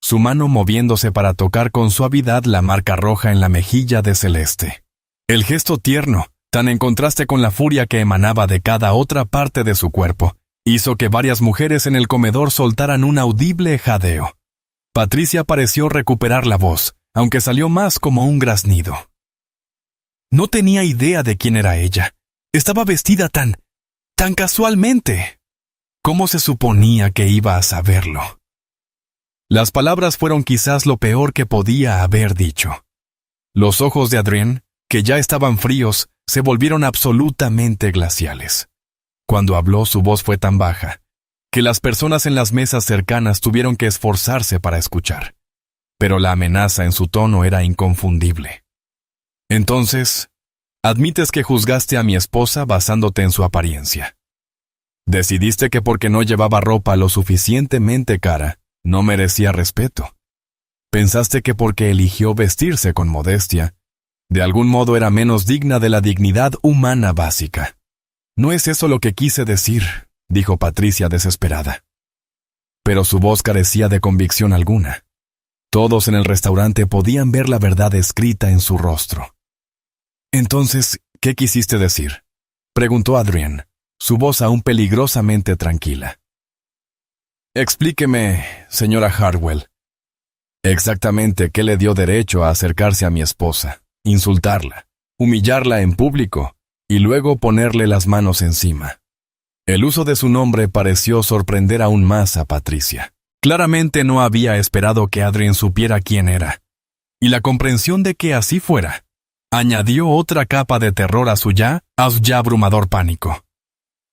su mano moviéndose para tocar con suavidad la marca roja en la mejilla de Celeste. El gesto tierno, tan en contraste con la furia que emanaba de cada otra parte de su cuerpo, hizo que varias mujeres en el comedor soltaran un audible jadeo. Patricia pareció recuperar la voz, aunque salió más como un graznido. No tenía idea de quién era ella. Estaba vestida tan casualmente. ¿Cómo se suponía que iba a saberlo? Las palabras fueron quizás lo peor que podía haber dicho. Los ojos de Adrienne, que ya estaban fríos, se volvieron absolutamente glaciales. Cuando habló, su voz fue tan baja que las personas en las mesas cercanas tuvieron que esforzarse para escuchar. Pero la amenaza en su tono era inconfundible. «Entonces, admites que juzgaste a mi esposa basándote en su apariencia. Decidiste que porque no llevaba ropa lo suficientemente cara, no merecía respeto. Pensaste que porque eligió vestirse con modestia, de algún modo era menos digna de la dignidad humana básica. No es eso lo que quise decir», dijo Patricia desesperada. Pero su voz carecía de convicción alguna. Todos en el restaurante podían ver la verdad escrita en su rostro. «Entonces, ¿qué quisiste decir?», preguntó Adrienne, su voz aún peligrosamente tranquila. «Explíqueme, señora Hartwell. Exactamente qué le dio derecho a acercarse a mi esposa, insultarla, humillarla en público y luego ponerle las manos encima. El uso de su nombre pareció sorprender aún más a Patricia. Claramente no había esperado que Adrien supiera quién era, y la comprensión de que así fuera añadió otra capa de terror a su ya abrumador pánico.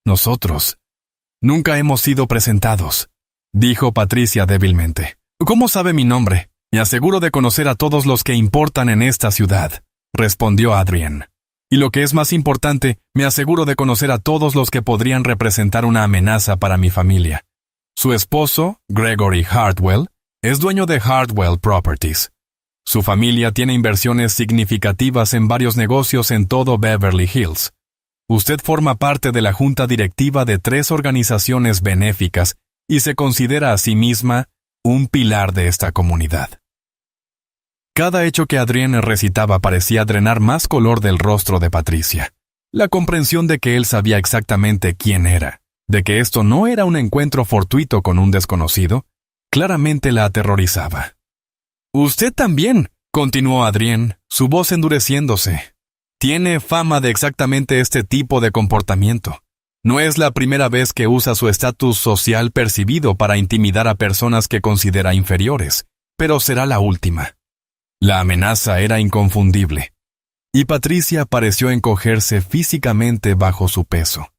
Nosotros nunca hemos sido presentados, dijo Patricia débilmente. ¿Cómo sabe mi nombre? Me aseguro de conocer a todos los que importan en esta ciudad, respondió Adrien. Y lo que es más importante, me aseguro de conocer a todos los que podrían representar una amenaza para mi familia. Su esposo, Gregory Hartwell, es dueño de Hartwell Properties. Su familia tiene inversiones significativas en varios negocios en todo Beverly Hills. Usted forma parte de la junta directiva de 3 organizaciones benéficas y se considera a sí misma un pilar de esta comunidad. Cada hecho que Adrien recitaba parecía drenar más color del rostro de Patricia. La comprensión de que él sabía exactamente quién era, de que esto no era un encuentro fortuito con un desconocido, claramente la aterrorizaba. «Usted también», continuó Adrien, su voz endureciéndose. «Tiene fama de exactamente este tipo de comportamiento. No es la primera vez que usa su estatus social percibido para intimidar a personas que considera inferiores, pero será la última». La amenaza era inconfundible, y Patricia pareció encogerse físicamente bajo su peso.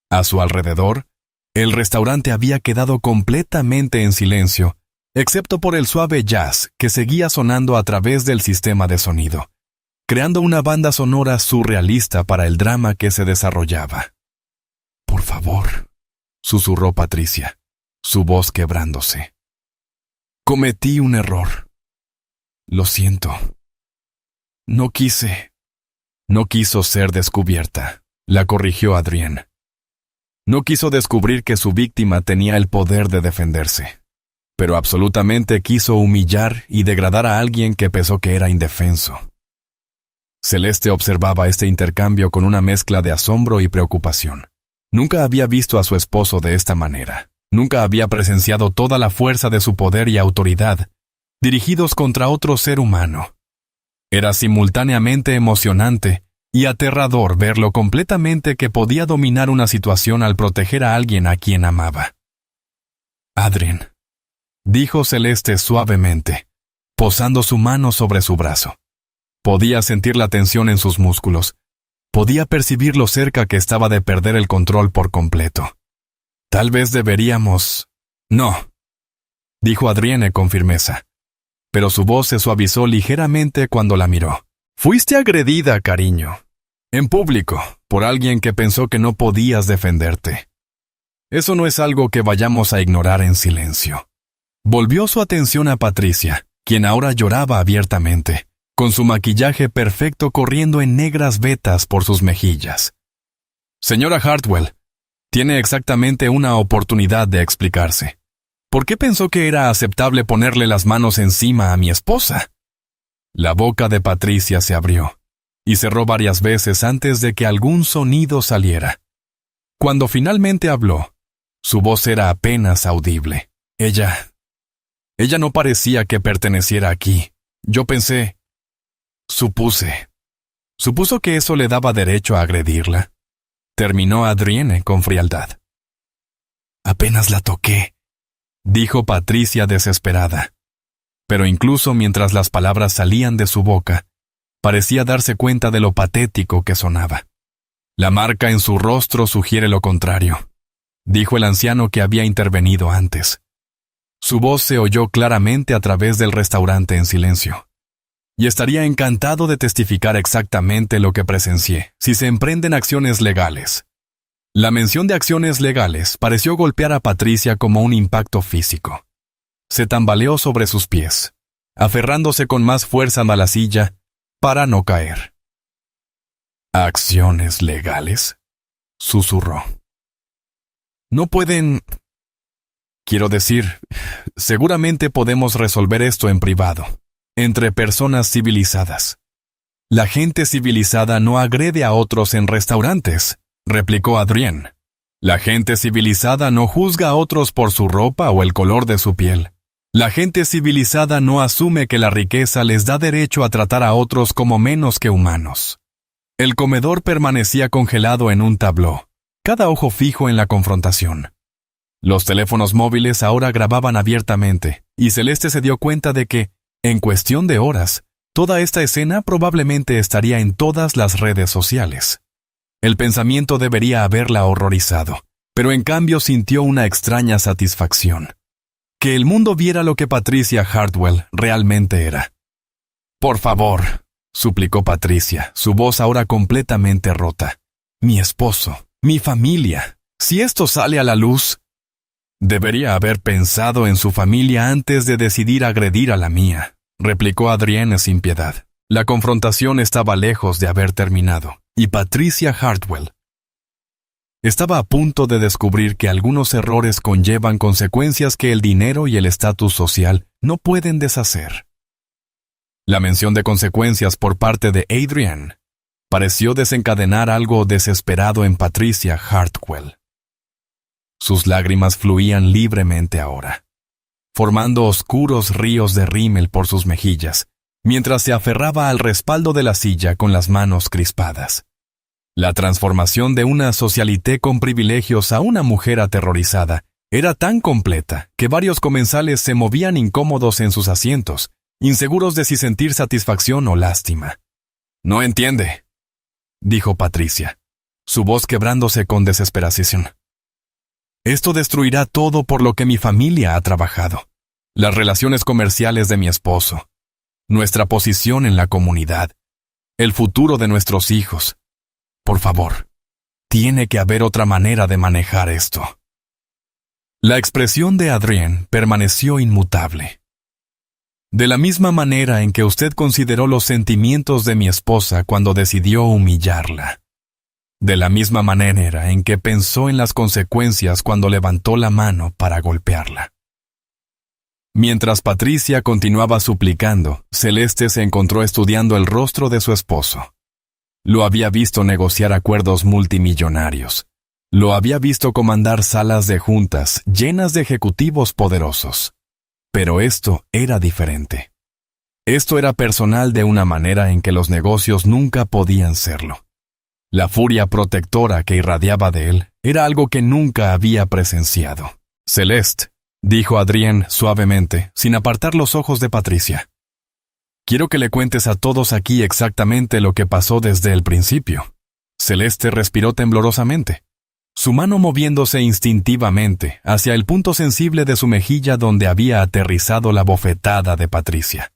A su alrededor, el restaurante había quedado completamente en silencio, excepto por el suave jazz que seguía sonando a través del sistema de sonido, creando una banda sonora surrealista para el drama que se desarrollaba. «Por favor», susurró Patricia, su voz quebrándose. «Cometí un error. Lo siento. No quiso ser descubierta», la corrigió Adrien. No quiso descubrir que su víctima tenía el poder de defenderse, pero absolutamente quiso humillar y degradar a alguien que pensó que era indefenso. Celeste observaba este intercambio con una mezcla de asombro y preocupación. Nunca había visto a su esposo de esta manera. Nunca había presenciado toda la fuerza de su poder y autoridad dirigidos contra otro ser humano. Era simultáneamente emocionante y aterrador ver lo completamente que podía dominar una situación al proteger a alguien a quien amaba. «Adrien», dijo Celeste suavemente, posando su mano sobre su brazo. Podía sentir la tensión en sus músculos. Podía percibir lo cerca que estaba de perder el control por completo. «Tal vez deberíamos...» «No», dijo Adrien con firmeza, pero su voz se suavizó ligeramente cuando la miró. «Fuiste agredida, cariño, en público, por alguien que pensó que no podías defenderte. Eso no es algo que vayamos a ignorar en silencio». Volvió su atención a Patricia, quien ahora lloraba abiertamente, con su maquillaje perfecto corriendo en negras vetas por sus mejillas. «Señora Hartwell, tiene exactamente una oportunidad de explicarse. ¿Por qué pensó que era aceptable ponerle las manos encima a mi esposa?» La boca de Patricia se abrió y cerró varias veces antes de que algún sonido saliera. Cuando finalmente habló, su voz era apenas audible. Ella no parecía que perteneciera aquí. Yo pensé, ¿Supuso que eso le daba derecho a agredirla? Terminó Adrien con frialdad. «Apenas la toqué», dijo Patricia desesperada. Pero incluso mientras las palabras salían de su boca, parecía darse cuenta de lo patético que sonaba. «La marca en su rostro sugiere lo contrario», dijo el anciano que había intervenido antes. Su voz se oyó claramente a través del restaurante en silencio. «Y estaría encantado de testificar exactamente lo que presencié, si se emprenden acciones legales». La mención de acciones legales pareció golpear a Patricia como un impacto físico. Se tambaleó sobre sus pies, aferrándose con más fuerza a la silla para no caer. «¿Acciones legales?», susurró. «No pueden... Quiero decir, seguramente podemos resolver esto en privado, entre personas civilizadas. La gente civilizada no agrede a otros en restaurantes», replicó Adrien. «La gente civilizada no juzga a otros por su ropa o el color de su piel. La gente civilizada no asume que la riqueza les da derecho a tratar a otros como menos que humanos. El comedor permanecía congelado en un tabló, cada ojo fijo en la confrontación. Los teléfonos móviles ahora grababan abiertamente, y Celeste se dio cuenta de que, en cuestión de horas, toda esta escena probablemente estaría en todas las redes sociales. El pensamiento debería haberla horrorizado, pero en cambio sintió una extraña satisfacción. Que el mundo viera lo que Patricia Hartwell realmente era. «Por favor», suplicó Patricia, su voz ahora completamente rota. «Mi esposo, mi familia, si esto sale a la luz...» «Debería haber pensado en su familia antes de decidir agredir a la mía», replicó Adrienne sin piedad. La confrontación estaba lejos de haber terminado, y Patricia Hartwell estaba a punto de descubrir que algunos errores conllevan consecuencias que el dinero y el estatus social no pueden deshacer. La mención de consecuencias por parte de Adrienne pareció desencadenar algo desesperado en Patricia Hartwell. Sus lágrimas fluían libremente ahora, formando oscuros ríos de rímel por sus mejillas, mientras se aferraba al respaldo de la silla con las manos crispadas. La transformación de una socialité con privilegios a una mujer aterrorizada era tan completa que varios comensales se movían incómodos en sus asientos, inseguros de si sentir satisfacción o lástima. «No entiende», dijo Patricia, su voz quebrándose con desesperación. «Esto destruirá todo por lo que mi familia ha trabajado. Las relaciones comerciales de mi esposo, nuestra posición en la comunidad, el futuro de nuestros hijos. Por favor, tiene que haber otra manera de manejar esto». La expresión de Adrienne permaneció inmutable. «De la misma manera en que usted consideró los sentimientos de mi esposa cuando decidió humillarla. De la misma manera en que pensó en las consecuencias cuando levantó la mano para golpearla». Mientras Patricia continuaba suplicando, Celeste se encontró estudiando el rostro de su esposo. Lo había visto negociar acuerdos multimillonarios. Lo había visto comandar salas de juntas llenas de ejecutivos poderosos. Pero esto era diferente. Esto era personal de una manera en que los negocios nunca podían serlo. La furia protectora que irradiaba de él era algo que nunca había presenciado. «Celeste», dijo Adrienne suavemente, sin apartar los ojos de Patricia. «Quiero que le cuentes a todos aquí exactamente lo que pasó desde el principio». Celeste respiró temblorosamente, su mano moviéndose instintivamente hacia el punto sensible de su mejilla donde había aterrizado la bofetada de Patricia.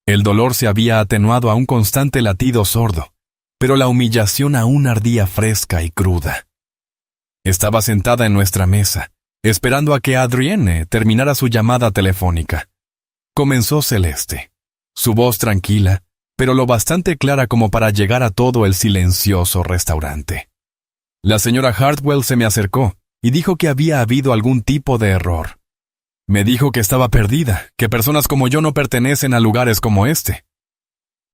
El dolor se había atenuado a un constante latido sordo, pero la humillación aún ardía fresca y cruda. Estaba sentada en nuestra mesa, esperando a que Adrienne terminara su llamada telefónica. Comenzó Celeste, su voz tranquila, pero lo bastante clara como para llegar a todo el silencioso restaurante. «La señora Hartwell se me acercó y dijo que había habido algún tipo de error. Me dijo que estaba perdida, que personas como yo no pertenecen a lugares como este».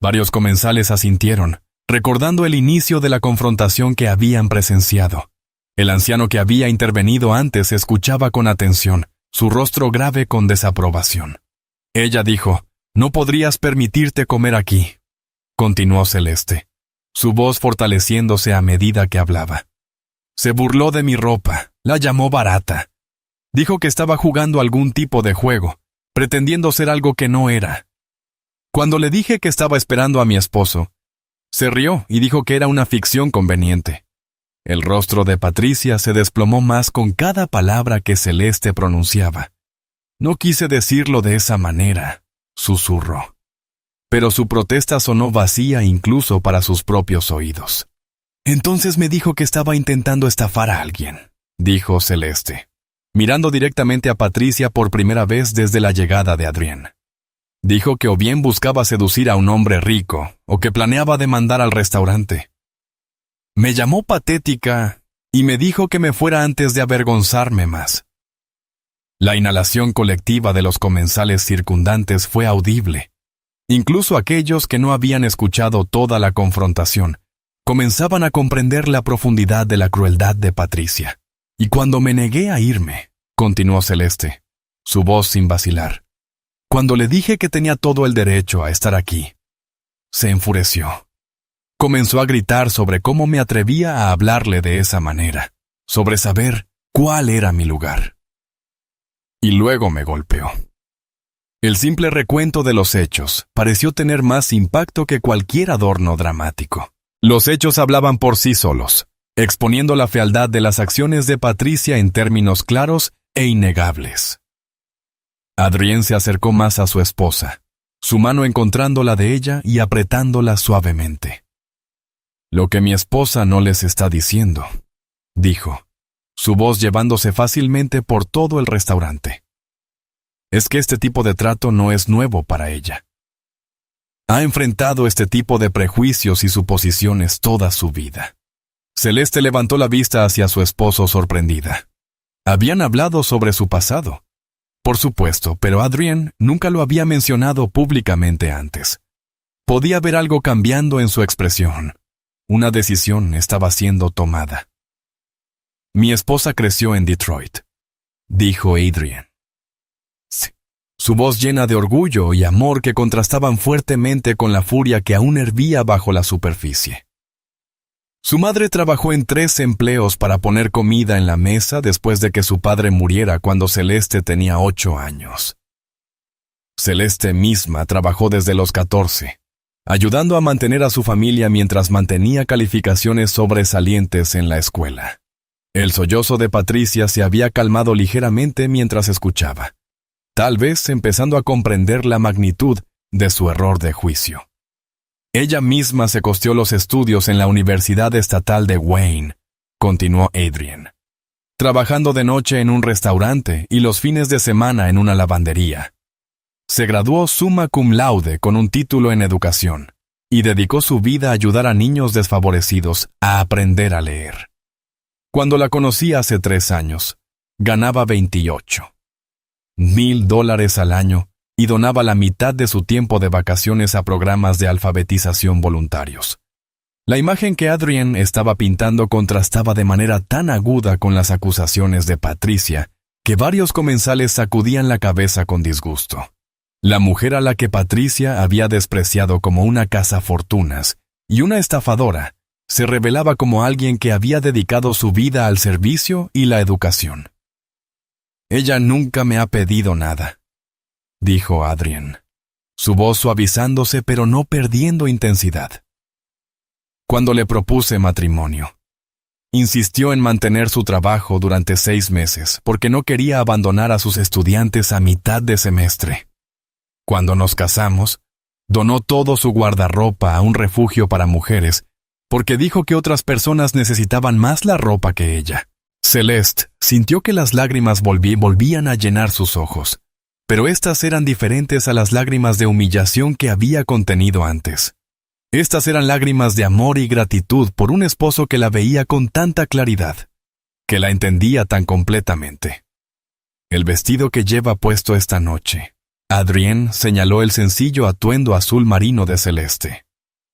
Varios comensales asintieron, recordando el inicio de la confrontación que habían presenciado. El anciano que había intervenido antes escuchaba con atención, su rostro grave con desaprobación. Ella dijo: «No podrías permitirte comer aquí», continuó Celeste, su voz fortaleciéndose a medida que hablaba. «Se burló de mi ropa, la llamó barata. Dijo que estaba jugando algún tipo de juego, pretendiendo ser algo que no era. Cuando le dije que estaba esperando a mi esposo, se rió y dijo que era una ficción conveniente». El rostro de Patricia se desplomó más con cada palabra que Celeste pronunciaba. «No quise decirlo de esa manera», susurró. Pero su protesta sonó vacía incluso para sus propios oídos. «Entonces me dijo que estaba intentando estafar a alguien», dijo Celeste, mirando directamente a Patricia por primera vez desde la llegada de Adrienne. Dijo que o bien buscaba seducir a un hombre rico, o que planeaba demandar al restaurante. Me llamó patética y me dijo que me fuera antes de avergonzarme más. La inhalación colectiva de los comensales circundantes fue audible. Incluso aquellos que no habían escuchado toda la confrontación comenzaban a comprender la profundidad de la crueldad de Patricia. «Y cuando me negué a irme», continuó Celeste, su voz sin vacilar. Cuando le dije que tenía todo el derecho a estar aquí, se enfureció. Comenzó a gritar sobre cómo me atrevía a hablarle de esa manera, sobre saber cuál era mi lugar. Y luego me golpeó. El simple recuento de los hechos pareció tener más impacto que cualquier adorno dramático. Los hechos hablaban por sí solos, exponiendo la fealdad de las acciones de Patricia en términos claros e innegables. Adrienne se acercó más a su esposa, su mano encontrando la de ella y apretándola suavemente. «Lo que mi esposa no les está diciendo», dijo, su voz llevándose fácilmente por todo el restaurante, «es que este tipo de trato no es nuevo para ella. Ha enfrentado este tipo de prejuicios y suposiciones toda su vida». Celeste levantó la vista hacia su esposo sorprendida. Habían hablado sobre su pasado. Por supuesto, pero Adrienne nunca lo había mencionado públicamente antes. Podía ver algo cambiando en su expresión. Una decisión estaba siendo tomada. «Mi esposa creció en Detroit», dijo Adrienne. Sí. Su voz llena de orgullo y amor que contrastaban fuertemente con la furia que aún hervía bajo la superficie. Su madre trabajó en 3 empleos para poner comida en la mesa después de que su padre muriera cuando Celeste tenía 8 años. Celeste misma trabajó desde los 14, ayudando a mantener a su familia mientras mantenía calificaciones sobresalientes en la escuela. El sollozo de Patricia se había calmado ligeramente mientras escuchaba, tal vez empezando a comprender la magnitud de su error de juicio. Ella misma se costeó los estudios en la Universidad Estatal de Wayne, continuó Adrienne, trabajando de noche en un restaurante y los fines de semana en una lavandería. Se graduó summa cum laude con un título en educación y dedicó su vida a ayudar a niños desfavorecidos a aprender a leer. Cuando la conocí hace 3 años, ganaba $28,000 al año y donaba la mitad de su tiempo de vacaciones a programas de alfabetización voluntarios. La imagen que Adrienne estaba pintando contrastaba de manera tan aguda con las acusaciones de Patricia que varios comensales sacudían la cabeza con disgusto. La mujer a la que Patricia había despreciado como una cazafortunas y una estafadora se revelaba como alguien que había dedicado su vida al servicio y la educación. «Ella nunca me ha pedido nada», dijo Adrienne, su voz suavizándose pero no perdiendo intensidad. «Cuando le propuse matrimonio, insistió en mantener su trabajo durante 6 meses porque no quería abandonar a sus estudiantes a mitad de semestre. Cuando nos casamos, donó todo su guardarropa a un refugio para mujeres porque dijo que otras personas necesitaban más la ropa que ella». Celeste sintió que las lágrimas volvían a llenar sus ojos, pero estas eran diferentes a las lágrimas de humillación que había contenido antes. Estas eran lágrimas de amor y gratitud por un esposo que la veía con tanta claridad, que la entendía tan completamente. «El vestido que lleva puesto esta noche», Adrienne señaló el sencillo atuendo azul marino de Celeste.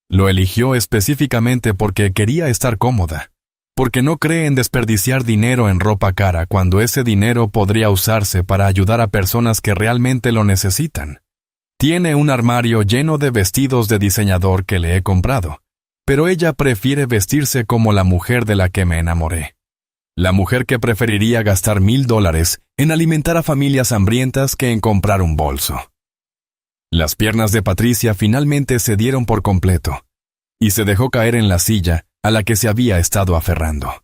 «Lo eligió específicamente porque quería estar cómoda, porque no cree en desperdiciar dinero en ropa cara cuando ese dinero podría usarse para ayudar a personas que realmente lo necesitan. Tiene un armario lleno de vestidos de diseñador que le he comprado, pero ella prefiere vestirse como la mujer de la que me enamoré. La mujer que preferiría gastar $1,000 en alimentar a familias hambrientas que en comprar un bolso». Las piernas de Patricia finalmente cedieron por completo, y se dejó caer en la silla a la que se había estado aferrando.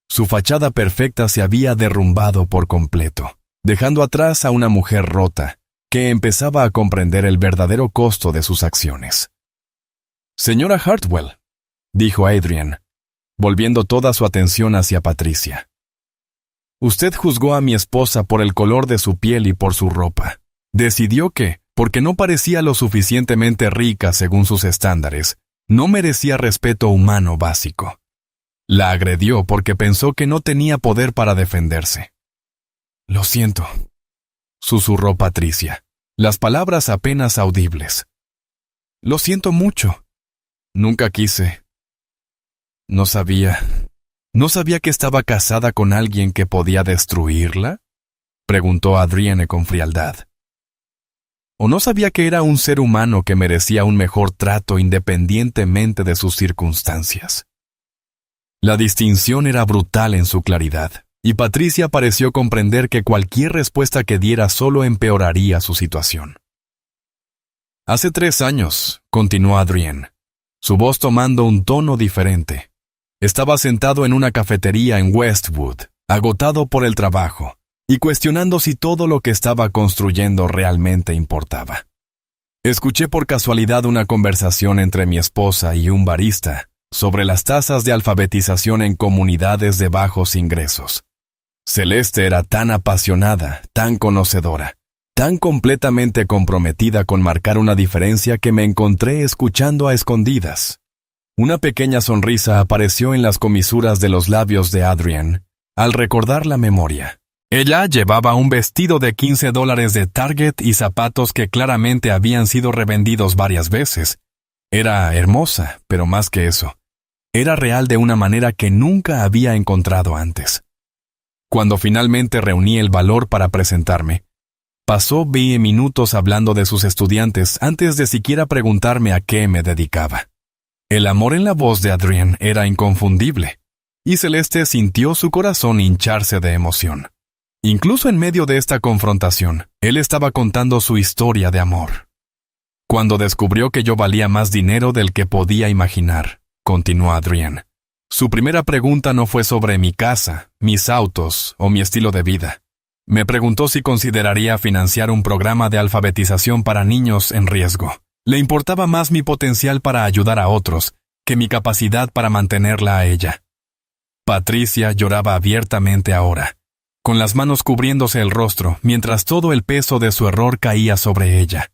Su fachada perfecta se había derrumbado por completo, dejando atrás a una mujer rota, que empezaba a comprender el verdadero costo de sus acciones. «Señora Hartwell», dijo Adrienne, volviendo toda su atención hacia Patricia. «Usted juzgó a mi esposa por el color de su piel y por su ropa. Decidió que, porque no parecía lo suficientemente rica según sus estándares, no merecía respeto humano básico. La agredió porque pensó que no tenía poder para defenderse». «Lo siento», susurró Patricia, las palabras apenas audibles. «Lo siento mucho. Nunca quise. No sabía que estaba casada con alguien que podía destruirla». preguntó Adrienne con frialdad. ¿O no sabía que era un ser humano que merecía un mejor trato independientemente de sus circunstancias? La distinción era brutal en su claridad, y Patricia pareció comprender que cualquier respuesta que diera solo empeoraría su situación. Hace 3 años, continuó Adrienne, su voz tomando un tono diferente. Estaba sentado en una cafetería en Westwood, agotado por el trabajo, y cuestionando si todo lo que estaba construyendo realmente importaba. Escuché por casualidad una conversación entre mi esposa y un barista sobre las tasas de alfabetización en comunidades de bajos ingresos. Celeste era tan apasionada, tan conocedora, tan completamente comprometida con marcar una diferencia que me encontré escuchando a escondidas. Una pequeña sonrisa apareció en las comisuras de los labios de Adrienne al recordar la memoria. Ella llevaba un vestido de $15 de Target y zapatos que claramente habían sido revendidos varias veces. Era hermosa, pero más que eso, era real de una manera que nunca había encontrado antes. Cuando finalmente reuní el valor para presentarme, pasó 20 minutos hablando de sus estudiantes antes de siquiera preguntarme a qué me dedicaba. El amor en la voz de Adrienne era inconfundible, y Celeste sintió su corazón hincharse de emoción. Incluso en medio de esta confrontación, él estaba contando su historia de amor. Cuando descubrió que yo valía más dinero del que podía imaginar, continuó Adrienne, su primera pregunta no fue sobre mi casa, mis autos o mi estilo de vida. Me preguntó si consideraría financiar un programa de alfabetización para niños en riesgo. Le importaba más mi potencial para ayudar a otros que mi capacidad para mantenerla a ella. Patricia lloraba abiertamente ahora, con las manos cubriéndose el rostro mientras todo el peso de su error caía sobre ella.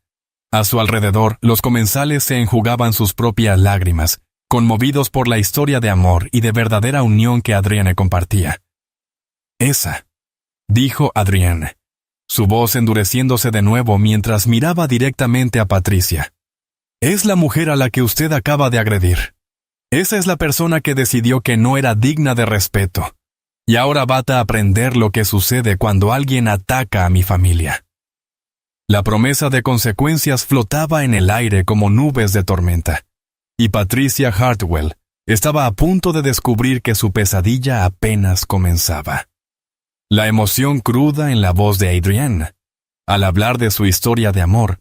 A su alrededor, los comensales se enjugaban sus propias lágrimas, conmovidos por la historia de amor y de verdadera unión que Adrienne compartía. Esa, dijo Adrienne, su voz endureciéndose de nuevo mientras miraba directamente a Patricia. Es la mujer a la que usted acaba de agredir. Esa es la persona que decidió que no era digna de respeto. Y ahora va a aprender lo que sucede cuando alguien ataca a mi familia. La promesa de consecuencias flotaba en el aire como nubes de tormenta, y Patricia Hartwell estaba a punto de descubrir que su pesadilla apenas comenzaba. La emoción cruda en la voz de Adrienne, al hablar de su historia de amor,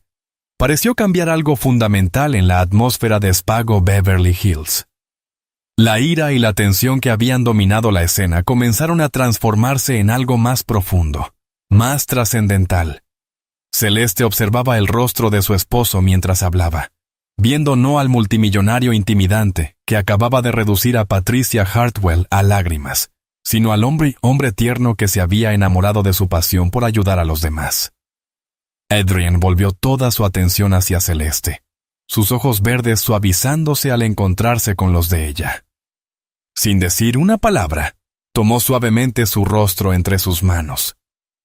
pareció cambiar algo fundamental en la atmósfera de Spago Beverly Hills. La ira y la tensión que habían dominado la escena comenzaron a transformarse en algo más profundo, más trascendental. Celeste observaba el rostro de su esposo mientras hablaba, viendo no al multimillonario intimidante que acababa de reducir a Patricia Hartwell a lágrimas, sino al hombre tierno que se había enamorado de su pasión por ayudar a los demás. Adrienne volvió toda su atención hacia Celeste, sus ojos verdes suavizándose al encontrarse con los de ella. Sin decir una palabra, tomó suavemente su rostro entre sus manos,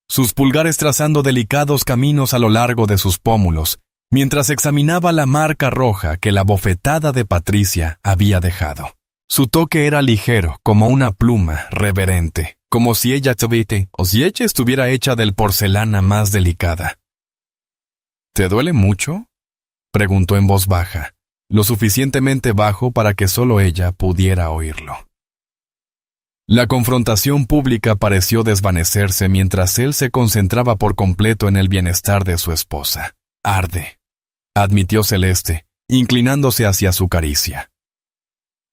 sus pulgares trazando delicados caminos a lo largo de sus pómulos, mientras examinaba la marca roja que la bofetada de Patricia había dejado. Su toque era ligero, como una pluma, reverente, como si ella estuviera hecha del porcelana más delicada. ¿Te duele mucho?, preguntó en voz baja, lo suficientemente bajo para que solo ella pudiera oírlo. La confrontación pública pareció desvanecerse mientras él se concentraba por completo en el bienestar de su esposa. Arde, admitió Celeste, inclinándose hacia su caricia.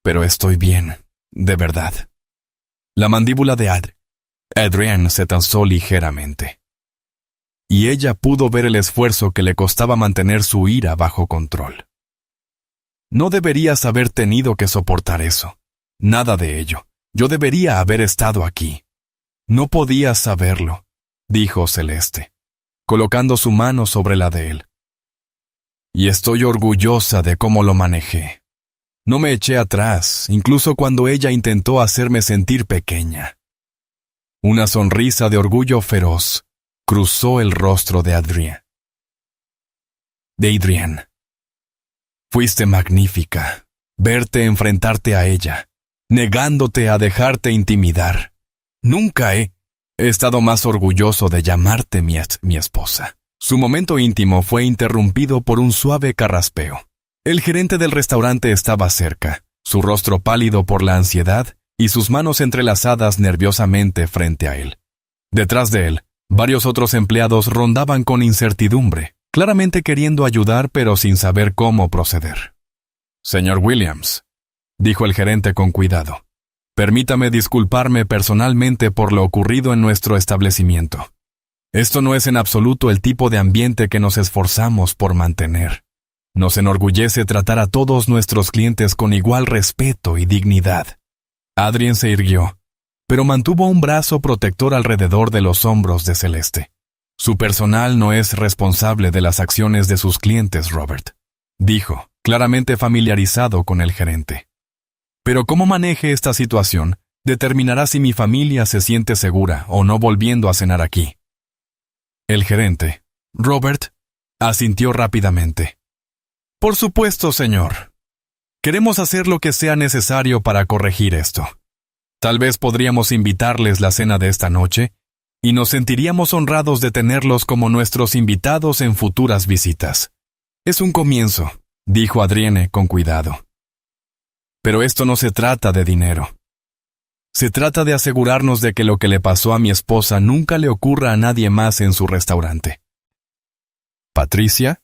Pero estoy bien, de verdad. La mandíbula de Adrienne se tensó ligeramente, y ella pudo ver el esfuerzo que le costaba mantener su ira bajo control. No deberías haber tenido que soportar eso. Nada de ello. Yo debería haber estado aquí. No podías saberlo, dijo Celeste, colocando su mano sobre la de él. Y estoy orgullosa de cómo lo manejé. No me eché atrás, incluso cuando ella intentó hacerme sentir pequeña. Una sonrisa de orgullo feroz cruzó el rostro de Adrienne. Fuiste magnífica. Verte enfrentarte a ella, negándote a dejarte intimidar. Nunca He estado más orgulloso de llamarte mi esposa. Su momento íntimo fue interrumpido por un suave carraspeo. El gerente del restaurante estaba cerca, su rostro pálido por la ansiedad y sus manos entrelazadas nerviosamente frente a él. Detrás de él, varios otros empleados rondaban con incertidumbre, claramente queriendo ayudar pero sin saber cómo proceder. «Señor Williams», dijo el gerente con cuidado, «permítame disculparme personalmente por lo ocurrido en nuestro establecimiento. Esto no es en absoluto el tipo de ambiente que nos esforzamos por mantener. Nos enorgullece tratar a todos nuestros clientes con igual respeto y dignidad». Adrien se irguió, pero mantuvo un brazo protector alrededor de los hombros de Celeste. «Su personal no es responsable de las acciones de sus clientes, Robert», dijo, claramente familiarizado con el gerente. «Pero cómo maneje esta situación determinará si mi familia se siente segura o no volviendo a cenar aquí». El gerente, Robert, asintió rápidamente. «Por supuesto, señor. Queremos hacer lo que sea necesario para corregir esto. Tal vez podríamos invitarles la cena de esta noche y nos sentiríamos honrados de tenerlos como nuestros invitados en futuras visitas. Es un comienzo», dijo Adrienne con cuidado. «Pero esto no se trata de dinero. Se trata de asegurarnos de que lo que le pasó a mi esposa nunca le ocurra a nadie más en su restaurante». Patricia,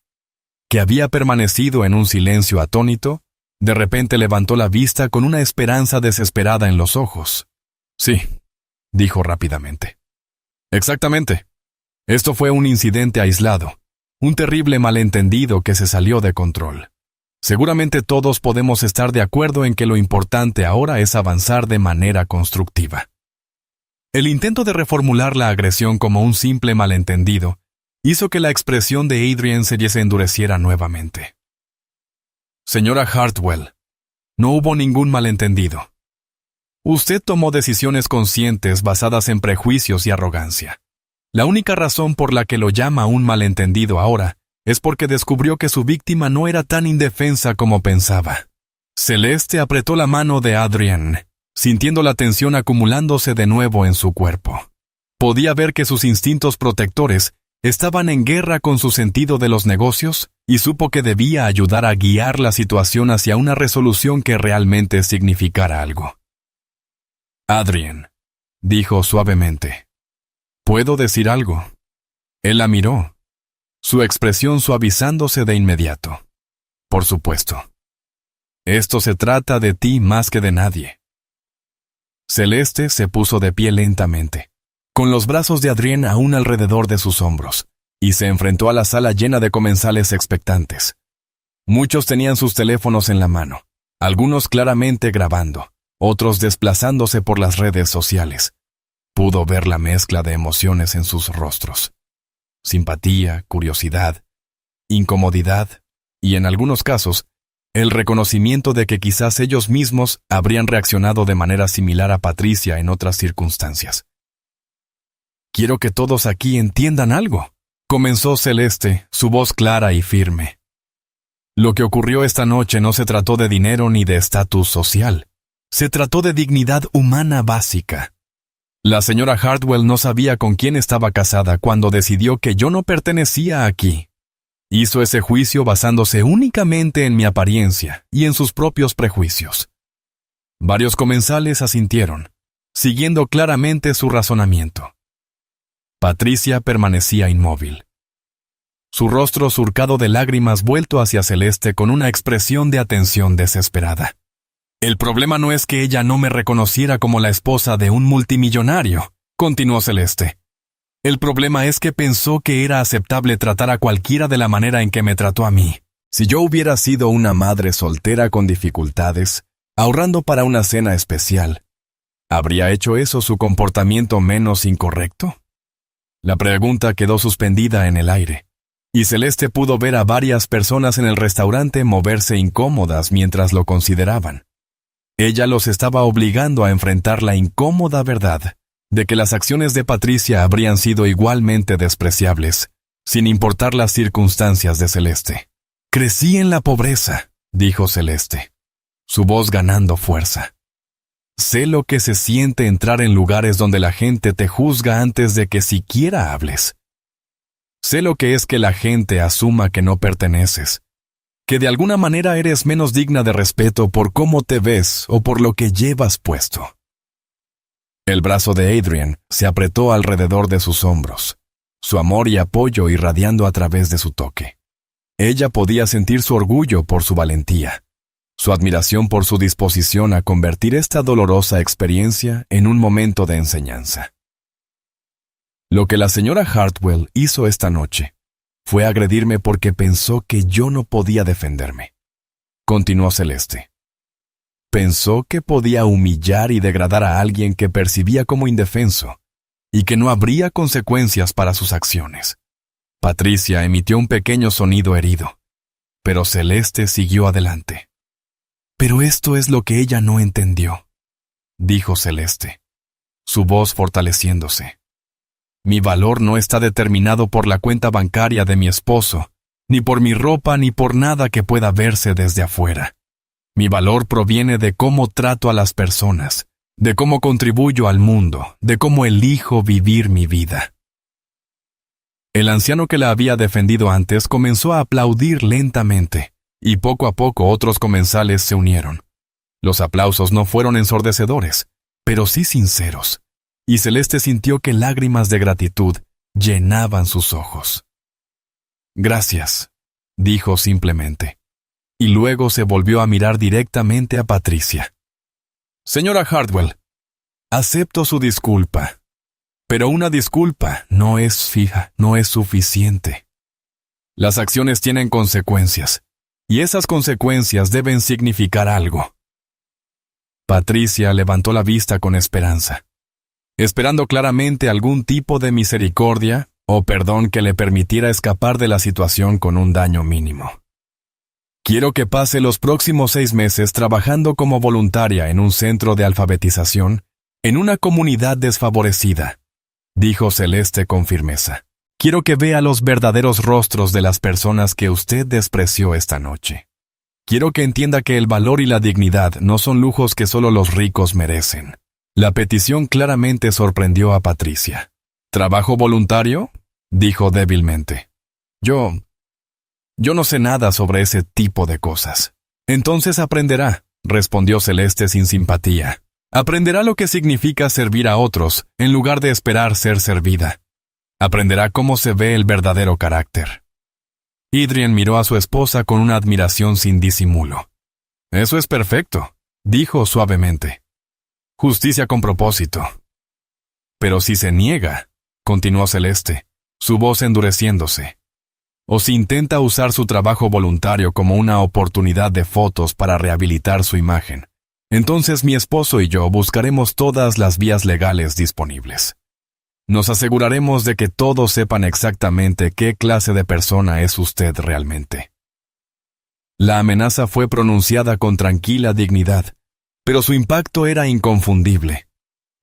que había permanecido en un silencio atónito, de repente levantó la vista con una esperanza desesperada en los ojos. «Sí», dijo rápidamente. «Exactamente. Esto fue un incidente aislado, un terrible malentendido que se salió de control. Seguramente todos podemos estar de acuerdo en que lo importante ahora es avanzar de manera constructiva». El intento de reformular la agresión como un simple malentendido hizo que la expresión de Adrien se endureciera nuevamente. «Señora Hartwell, no hubo ningún malentendido. Usted tomó decisiones conscientes basadas en prejuicios y arrogancia. La única razón por la que lo llama un malentendido ahora es porque descubrió que su víctima no era tan indefensa como pensaba». Celeste apretó la mano de Adrien, sintiendo la tensión acumulándose de nuevo en su cuerpo. Podía ver que sus instintos protectores estaban en guerra con su sentido de los negocios y supo que debía ayudar a guiar la situación hacia una resolución que realmente significara algo. «Adrien», dijo suavemente, «¿puedo decir algo?». Él la miró, su expresión suavizándose de inmediato. «Por supuesto. Esto se trata de ti más que de nadie». Celeste se puso de pie lentamente, con los brazos de Adrien aún alrededor de sus hombros, y se enfrentó a la sala llena de comensales expectantes. Muchos tenían sus teléfonos en la mano, algunos claramente grabando, otros desplazándose por las redes sociales. Pudo ver la mezcla de emociones en sus rostros: simpatía, curiosidad, incomodidad y, en algunos casos, el reconocimiento de que quizás ellos mismos habrían reaccionado de manera similar a Patricia en otras circunstancias. «Quiero que todos aquí entiendan algo», comenzó Celeste, su voz clara y firme. «Lo que ocurrió esta noche no se trató de dinero ni de estatus social. Se trató de dignidad humana básica. La señora Hartwell no sabía con quién estaba casada cuando decidió que yo no pertenecía aquí. Hizo ese juicio basándose únicamente en mi apariencia y en sus propios prejuicios». Varios comensales asintieron, siguiendo claramente su razonamiento. Patricia permanecía inmóvil, su rostro surcado de lágrimas vuelto hacia Celeste con una expresión de atención desesperada. «El problema no es que ella no me reconociera como la esposa de un multimillonario», continuó Celeste. «El problema es que pensó que era aceptable tratar a cualquiera de la manera en que me trató a mí. Si yo hubiera sido una madre soltera con dificultades, ahorrando para una cena especial, ¿habría hecho eso su comportamiento menos incorrecto?». La pregunta quedó suspendida en el aire, y Celeste pudo ver a varias personas en el restaurante moverse incómodas mientras lo consideraban. Ella los estaba obligando a enfrentar la incómoda verdad de que las acciones de Patricia habrían sido igualmente despreciables, sin importar las circunstancias de Celeste. «Crecí en la pobreza», dijo Celeste, su voz ganando fuerza. Sé lo que se siente entrar en lugares donde la gente te juzga antes de que siquiera hables. Sé lo que es que la gente asuma que no perteneces, que de alguna manera eres menos digna de respeto por cómo te ves o por lo que llevas puesto. El brazo de Adrian se apretó alrededor de sus hombros, su amor y apoyo irradiando a través de su toque. Ella podía sentir su orgullo por su valentía, su admiración por su disposición a convertir esta dolorosa experiencia en un momento de enseñanza. Lo que la señora Hartwell hizo esta noche fue agredirme porque pensó que yo no podía defenderme. Continuó Celeste. Pensó que podía humillar y degradar a alguien que percibía como indefenso y que no habría consecuencias para sus acciones. Patricia emitió un pequeño sonido herido, pero Celeste siguió adelante. Pero esto es lo que ella no entendió, dijo Celeste, su voz fortaleciéndose. Mi valor no está determinado por la cuenta bancaria de mi esposo, ni por mi ropa, ni por nada que pueda verse desde afuera. Mi valor proviene de cómo trato a las personas, de cómo contribuyo al mundo, de cómo elijo vivir mi vida. El anciano que la había defendido antes comenzó a aplaudir lentamente, y poco a poco otros comensales se unieron. Los aplausos no fueron ensordecedores, pero sí sinceros, y Celeste sintió que lágrimas de gratitud llenaban sus ojos. Gracias, dijo simplemente. Y luego se volvió a mirar directamente a Patricia. Señora Hartwell, acepto su disculpa, pero una disculpa no es fija, no es suficiente. Las acciones tienen consecuencias, y esas consecuencias deben significar algo. Patricia levantó la vista con esperanza, esperando claramente algún tipo de misericordia o perdón que le permitiera escapar de la situación con un daño mínimo. Quiero que pase los próximos 6 meses trabajando como voluntaria en un centro de alfabetización en una comunidad desfavorecida, dijo Celeste con firmeza. Quiero que vea los verdaderos rostros de las personas que usted despreció esta noche. Quiero que entienda que el valor y la dignidad no son lujos que solo los ricos merecen. La petición claramente sorprendió a Patricia. ¿Trabajo voluntario?, dijo débilmente. Yo no sé nada sobre ese tipo de cosas. Entonces aprenderá, respondió Celeste sin simpatía. Aprenderá lo que significa servir a otros, en lugar de esperar ser servida. Aprenderá cómo se ve el verdadero carácter. Adrian miró a su esposa con una admiración sin disimulo. Eso es perfecto, dijo suavemente. Justicia con propósito. Pero si se niega, continuó Celeste, su voz endureciéndose, o si intenta usar su trabajo voluntario como una oportunidad de fotos para rehabilitar su imagen, entonces mi esposo y yo buscaremos todas las vías legales disponibles. Nos aseguraremos de que todos sepan exactamente qué clase de persona es usted realmente. La amenaza fue pronunciada con tranquila dignidad, pero su impacto era inconfundible.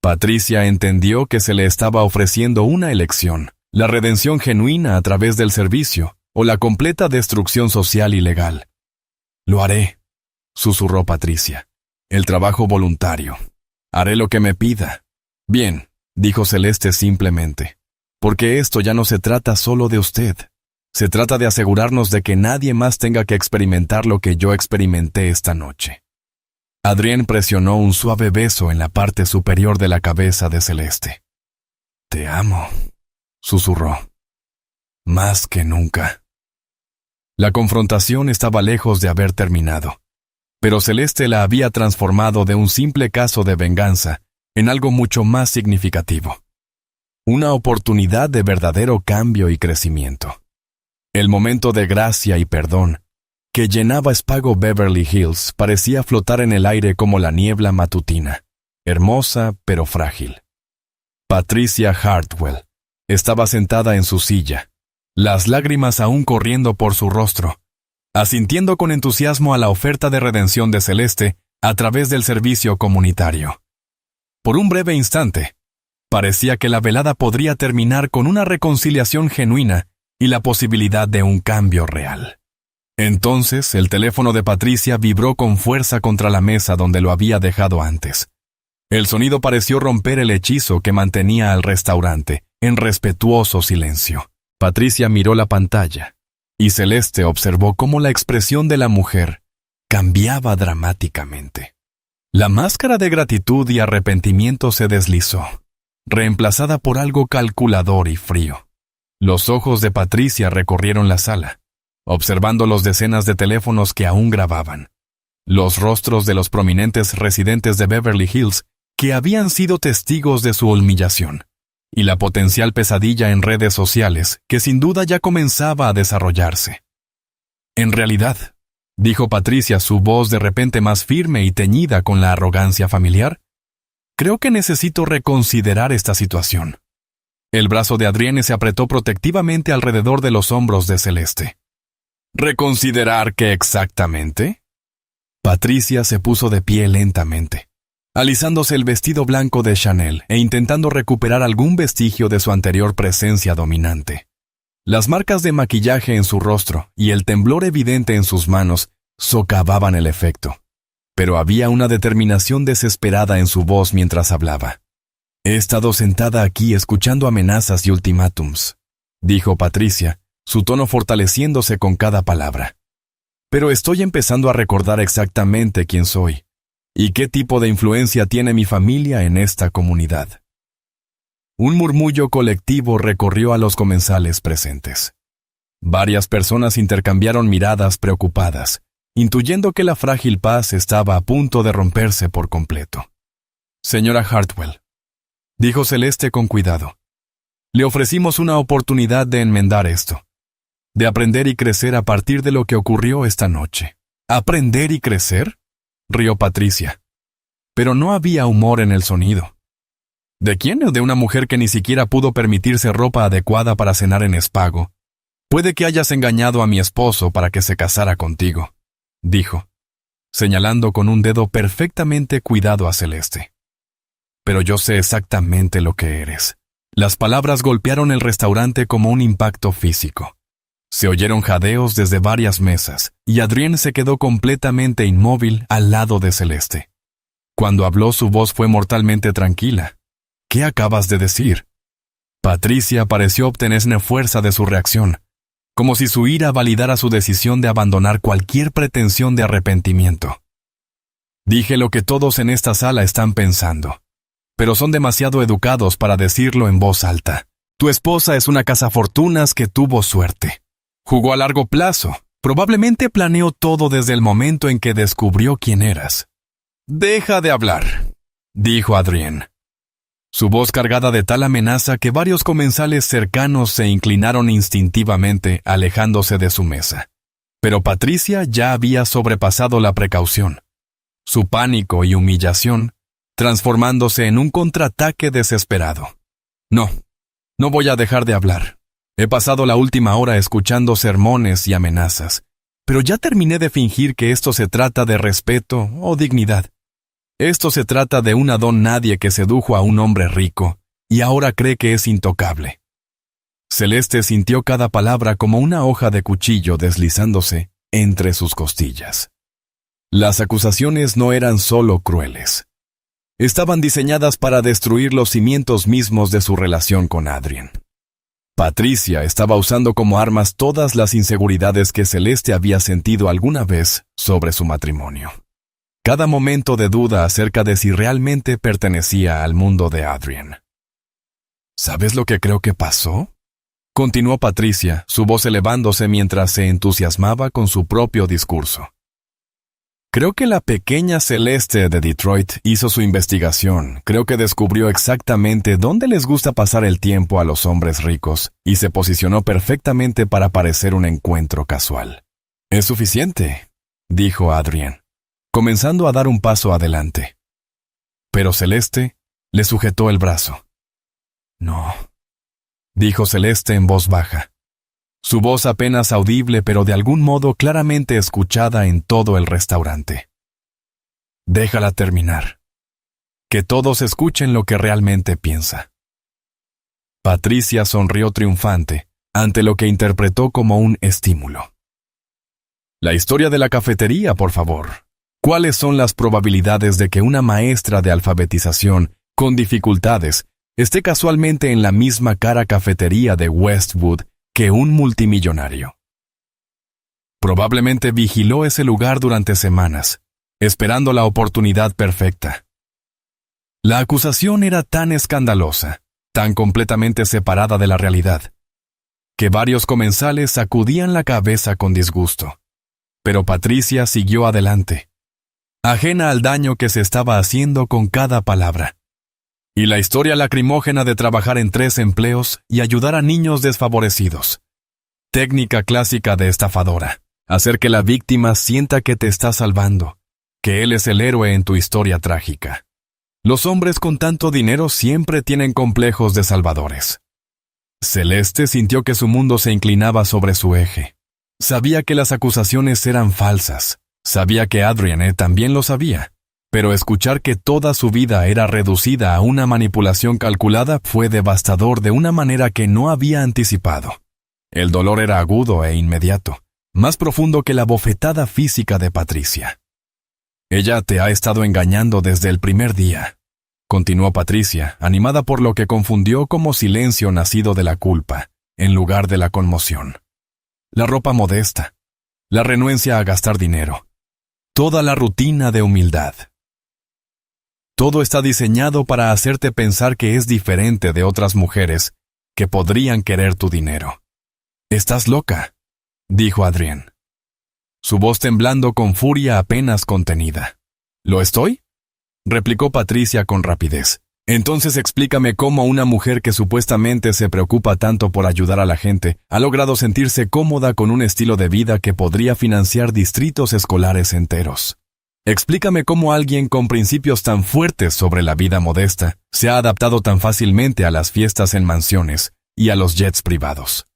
Patricia entendió que se le estaba ofreciendo una elección, la redención genuina a través del servicio, o la completa destrucción social y legal. Lo haré, susurró Patricia. El trabajo voluntario. Haré lo que me pida. Bien, dijo Celeste simplemente, porque esto ya no se trata solo de usted. Se trata de asegurarnos de que nadie más tenga que experimentar lo que yo experimenté esta noche. Adrián presionó un suave beso en la parte superior de la cabeza de Celeste. Te amo, susurró. Más que nunca. La confrontación estaba lejos de haber terminado, pero Celeste la había transformado de un simple caso de venganza en algo mucho más significativo. Una oportunidad de verdadero cambio y crecimiento. El momento de gracia y perdón que llenaba Spago Beverly Hills parecía flotar en el aire como la niebla matutina, hermosa pero frágil. Patricia Hartwell estaba sentada en su silla, las lágrimas aún corriendo por su rostro, asintiendo con entusiasmo a la oferta de redención de Celeste a través del servicio comunitario. Por un breve instante, parecía que la velada podría terminar con una reconciliación genuina y la posibilidad de un cambio real. Entonces, el teléfono de Patricia vibró con fuerza contra la mesa donde lo había dejado antes. El sonido pareció romper el hechizo que mantenía al restaurante en respetuoso silencio. Patricia miró la pantalla y Celeste observó cómo la expresión de la mujer cambiaba dramáticamente. La máscara de gratitud y arrepentimiento se deslizó, reemplazada por algo calculador y frío. Los ojos de Patricia recorrieron la sala, observando los decenas de teléfonos que aún grababan, los rostros de los prominentes residentes de Beverly Hills que habían sido testigos de su humillación, y la potencial pesadilla en redes sociales que sin duda ya comenzaba a desarrollarse. En realidad, dijo Patricia, su voz de repente más firme y teñida con la arrogancia familiar, creo que necesito reconsiderar esta situación. El brazo de Adrienne se apretó protectivamente alrededor de los hombros de Celeste. ¿Reconsiderar qué exactamente? Patricia se puso de pie lentamente, alisándose el vestido blanco de Chanel e intentando recuperar algún vestigio de su anterior presencia dominante. Las marcas de maquillaje en su rostro y el temblor evidente en sus manos socavaban el efecto, pero había una determinación desesperada en su voz mientras hablaba. «He estado sentada aquí escuchando amenazas y ultimátums», dijo Patricia, su tono fortaleciéndose con cada palabra. «Pero estoy empezando a recordar exactamente quién soy y qué tipo de influencia tiene mi familia en esta comunidad». Un murmullo colectivo recorrió a los comensales presentes. Varias personas intercambiaron miradas preocupadas, intuyendo que la frágil paz estaba a punto de romperse por completo. «Señora Hartwell», dijo Celeste con cuidado, «le ofrecimos una oportunidad de enmendar esto, de aprender y crecer a partir de lo que ocurrió esta noche». «¿Aprender y crecer?», rió Patricia. Pero no había humor en el sonido. ¿De quién? ¿De una mujer que ni siquiera pudo permitirse ropa adecuada para cenar en Espago? «Puede que hayas engañado a mi esposo para que se casara contigo», dijo, señalando con un dedo perfectamente cuidado a Celeste. «Pero yo sé exactamente lo que eres». Las palabras golpearon el restaurante como un impacto físico. Se oyeron jadeos desde varias mesas, y Adrienne se quedó completamente inmóvil al lado de Celeste. Cuando habló, su voz fue mortalmente tranquila. «¿Qué acabas de decir?». Patricia pareció obtener fuerza de su reacción, como si su ira validara su decisión de abandonar cualquier pretensión de arrepentimiento. «Dije lo que todos en esta sala están pensando, pero son demasiado educados para decirlo en voz alta. Tu esposa es una cazafortunas que tuvo suerte. Jugó a largo plazo. Probablemente planeó todo desde el momento en que descubrió quién eras». «Deja de hablar», dijo Adrienne, su voz cargada de tal amenaza que varios comensales cercanos se inclinaron instintivamente, alejándose de su mesa. Pero Patricia ya había sobrepasado la precaución, su pánico y humillación transformándose en un contraataque desesperado. «No, no voy a dejar de hablar. He pasado la última hora escuchando sermones y amenazas, pero ya terminé de fingir que esto se trata de respeto o dignidad. Esto se trata de una don nadie que sedujo a un hombre rico y ahora cree que es intocable». Celeste sintió cada palabra como una hoja de cuchillo deslizándose entre sus costillas. Las acusaciones no eran solo crueles. Estaban diseñadas para destruir los cimientos mismos de su relación con Adrienne. Patricia estaba usando como armas todas las inseguridades que Celeste había sentido alguna vez sobre su matrimonio. Cada momento de duda acerca de si realmente pertenecía al mundo de Adrienne. «¿Sabes lo que creo que pasó?», continuó Patricia, su voz elevándose mientras se entusiasmaba con su propio discurso. «Creo que la pequeña Celeste de Detroit hizo su investigación. Creo que descubrió exactamente dónde les gusta pasar el tiempo a los hombres ricos y se posicionó perfectamente para parecer un encuentro casual». «Es suficiente», dijo Adrienne, comenzando a dar un paso adelante. Pero Celeste le sujetó el brazo. «No», dijo Celeste en voz baja, su voz apenas audible pero de algún modo claramente escuchada en todo el restaurante. «Déjala terminar. Que todos escuchen lo que realmente piensa». Patricia sonrió triunfante ante lo que interpretó como un estímulo. «La historia de la cafetería, por favor. ¿Cuáles son las probabilidades de que una maestra de alfabetización, con dificultades, esté casualmente en la misma cafetería de Westwood que un multimillonario? Probablemente vigiló ese lugar durante semanas, esperando la oportunidad perfecta. La acusación era tan escandalosa, tan completamente separada de la realidad, que varios comensales sacudían la cabeza con disgusto. Pero Patricia siguió adelante, ajena al daño que se estaba haciendo con cada palabra. Y la historia lacrimógena de trabajar en 3 empleos y ayudar a niños desfavorecidos. Técnica clásica de estafadora. Hacer que la víctima sienta que te está salvando, que él es el héroe en tu historia trágica. Los hombres con tanto dinero siempre tienen complejos de salvadores. Celeste sintió que su mundo se inclinaba sobre su eje. Sabía que las acusaciones eran falsas. Sabía que Adrienne también lo sabía. Pero escuchar que toda su vida era reducida a una manipulación calculada fue devastador de una manera que no había anticipado. El dolor era agudo e inmediato, más profundo que la bofetada física de Patricia. Ella te ha estado engañando desde el primer día, continuó Patricia, animada por lo que confundió como silencio nacido de la culpa, en lugar de la conmoción. La ropa modesta, la renuencia a gastar dinero, toda la rutina de humildad. Todo está diseñado para hacerte pensar que es diferente de otras mujeres que podrían querer tu dinero. «Estás loca», dijo Adrienne, su voz temblando con furia apenas contenida. «¿Lo estoy?», replicó Patricia con rapidez. «Entonces explícame cómo una mujer que supuestamente se preocupa tanto por ayudar a la gente ha logrado sentirse cómoda con un estilo de vida que podría financiar distritos escolares enteros. Explícame cómo alguien con principios tan fuertes sobre la vida modesta se ha adaptado tan fácilmente a las fiestas en mansiones y a los jets privados».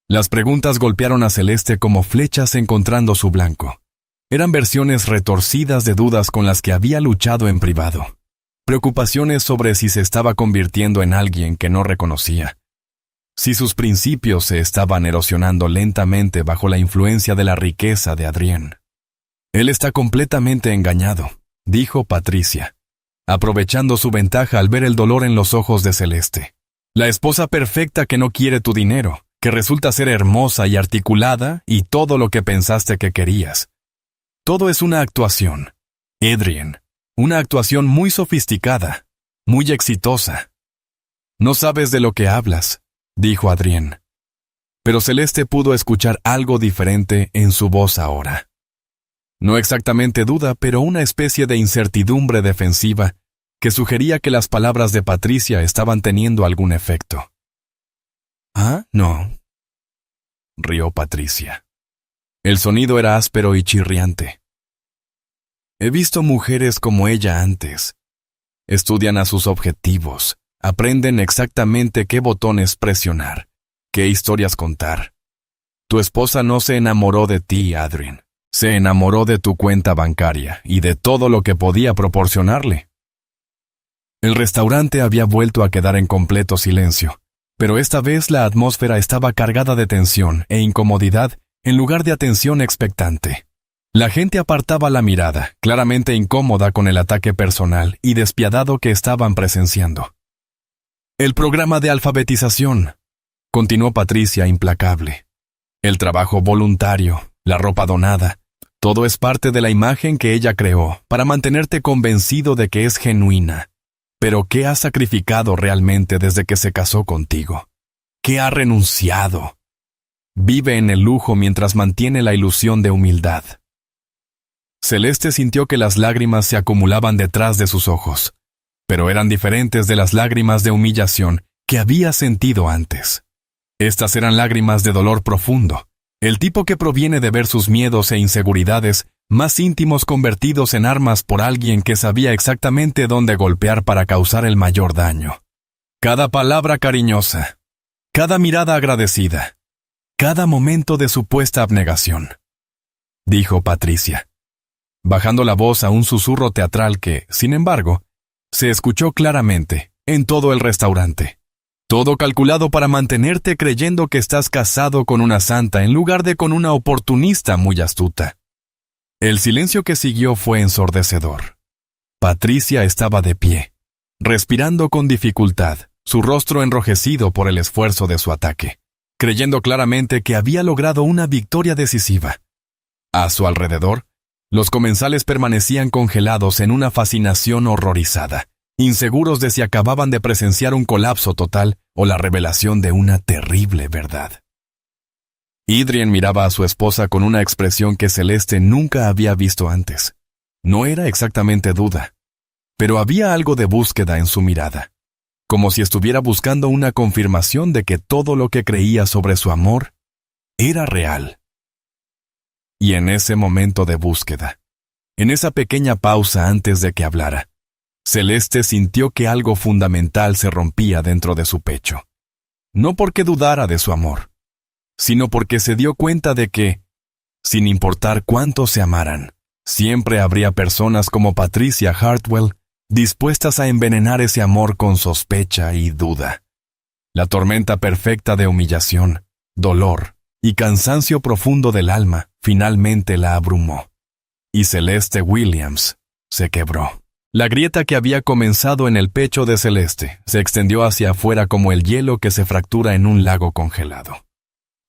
Las preguntas golpearon a Celeste como flechas encontrando su blanco. Eran versiones retorcidas de dudas con las que había luchado en privado. Preocupaciones sobre si se estaba convirtiendo en alguien que no reconocía. Si sus principios se estaban erosionando lentamente bajo la influencia de la riqueza de Adrienne. «Él está completamente engañado», dijo Patricia, aprovechando su ventaja al ver el dolor en los ojos de Celeste. «La esposa perfecta que no quiere tu dinero, que resulta ser hermosa y articulada y todo lo que pensaste que querías. Todo es una actuación, Adrienne, una actuación muy sofisticada, muy exitosa». «No sabes de lo que hablas», dijo Adrienne. Pero Celeste pudo escuchar algo diferente en su voz ahora. No exactamente duda, pero una especie de incertidumbre defensiva que sugería que las palabras de Patricia estaban teniendo algún efecto. «Ah, no», rió Patricia. El sonido era áspero y chirriante. «He visto mujeres como ella antes. Estudian a sus objetivos, aprenden exactamente qué botones presionar, qué historias contar. Tu esposa no se enamoró de ti, Adrienne. Se enamoró de tu cuenta bancaria y de todo lo que podía proporcionarle». El restaurante había vuelto a quedar en completo silencio. Pero esta vez la atmósfera estaba cargada de tensión e incomodidad en lugar de atención expectante. La gente apartaba la mirada, claramente incómoda con el ataque personal y despiadado que estaban presenciando. «El programa de alfabetización», continuó Patricia implacable. «El trabajo voluntario, la ropa donada, todo es parte de la imagen que ella creó para mantenerte convencido de que es genuina. Pero ¿qué ha sacrificado realmente desde que se casó contigo? ¿Qué ha renunciado? Vive en el lujo mientras mantiene la ilusión de humildad». Celeste sintió que las lágrimas se acumulaban detrás de sus ojos, pero eran diferentes de las lágrimas de humillación que había sentido antes. Estas eran lágrimas de dolor profundo, el tipo que proviene de ver sus miedos e inseguridades más íntimos convertidos en armas por alguien que sabía exactamente dónde golpear para causar el mayor daño. Cada palabra cariñosa, cada mirada agradecida, cada momento de supuesta abnegación, dijo Patricia, bajando la voz a un susurro teatral que, sin embargo, se escuchó claramente en todo el restaurante. Todo calculado para mantenerte creyendo que estás casado con una santa en lugar de con una oportunista muy astuta. El silencio que siguió fue ensordecedor. Patricia estaba de pie, respirando con dificultad, su rostro enrojecido por el esfuerzo de su ataque, creyendo claramente que había logrado una victoria decisiva. A su alrededor, los comensales permanecían congelados en una fascinación horrorizada, inseguros de si acababan de presenciar un colapso total o la revelación de una terrible verdad. Adrian miraba a su esposa con una expresión que Celeste nunca había visto antes. No era exactamente duda, pero había algo de búsqueda en su mirada, como si estuviera buscando una confirmación de que todo lo que creía sobre su amor era real. Y en ese momento de búsqueda, en esa pequeña pausa antes de que hablara, Celeste sintió que algo fundamental se rompía dentro de su pecho. No porque dudara de su amor, sino porque se dio cuenta de que, sin importar cuánto se amaran, siempre habría personas como Patricia Hartwell dispuestas a envenenar ese amor con sospecha y duda. La tormenta perfecta de humillación, dolor y cansancio profundo del alma finalmente la abrumó. Y Celeste Williams se quebró. La grieta que había comenzado en el pecho de Celeste se extendió hacia afuera como el hielo que se fractura en un lago congelado.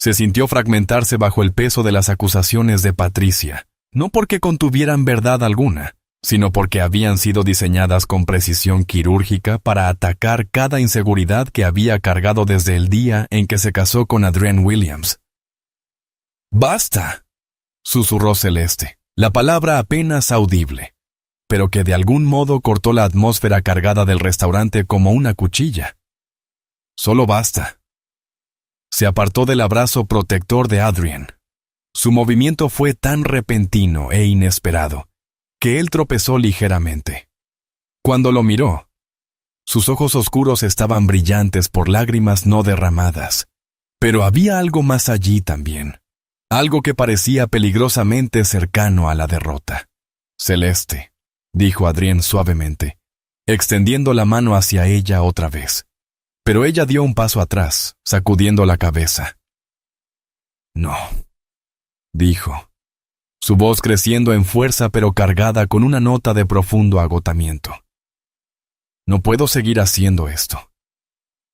Se sintió fragmentarse bajo el peso de las acusaciones de Patricia, no porque contuvieran verdad alguna, sino porque habían sido diseñadas con precisión quirúrgica para atacar cada inseguridad que había cargado desde el día en que se casó con Adrienne Williams. «¡Basta!», susurró Celeste, la palabra apenas audible, pero que de algún modo cortó la atmósfera cargada del restaurante como una cuchilla. «Solo basta». Se apartó del abrazo protector de Adrienne. Su movimiento fue tan repentino e inesperado que él tropezó ligeramente. Cuando lo miró, sus ojos oscuros estaban brillantes por lágrimas no derramadas, pero había algo más allí también, algo que parecía peligrosamente cercano a la derrota. «Celeste», dijo Adrienne suavemente, extendiendo la mano hacia ella otra vez, pero ella dio un paso atrás, sacudiendo la cabeza. «No», dijo, su voz creciendo en fuerza pero cargada con una nota de profundo agotamiento. «No puedo seguir haciendo esto.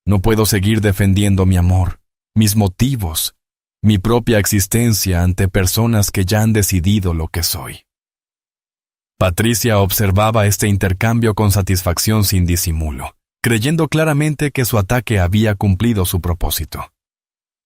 No puedo seguir defendiendo mi amor, mis motivos, mi propia existencia ante personas que ya han decidido lo que soy». Patricia observaba este intercambio con satisfacción sin disimulo, creyendo claramente que su ataque había cumplido su propósito.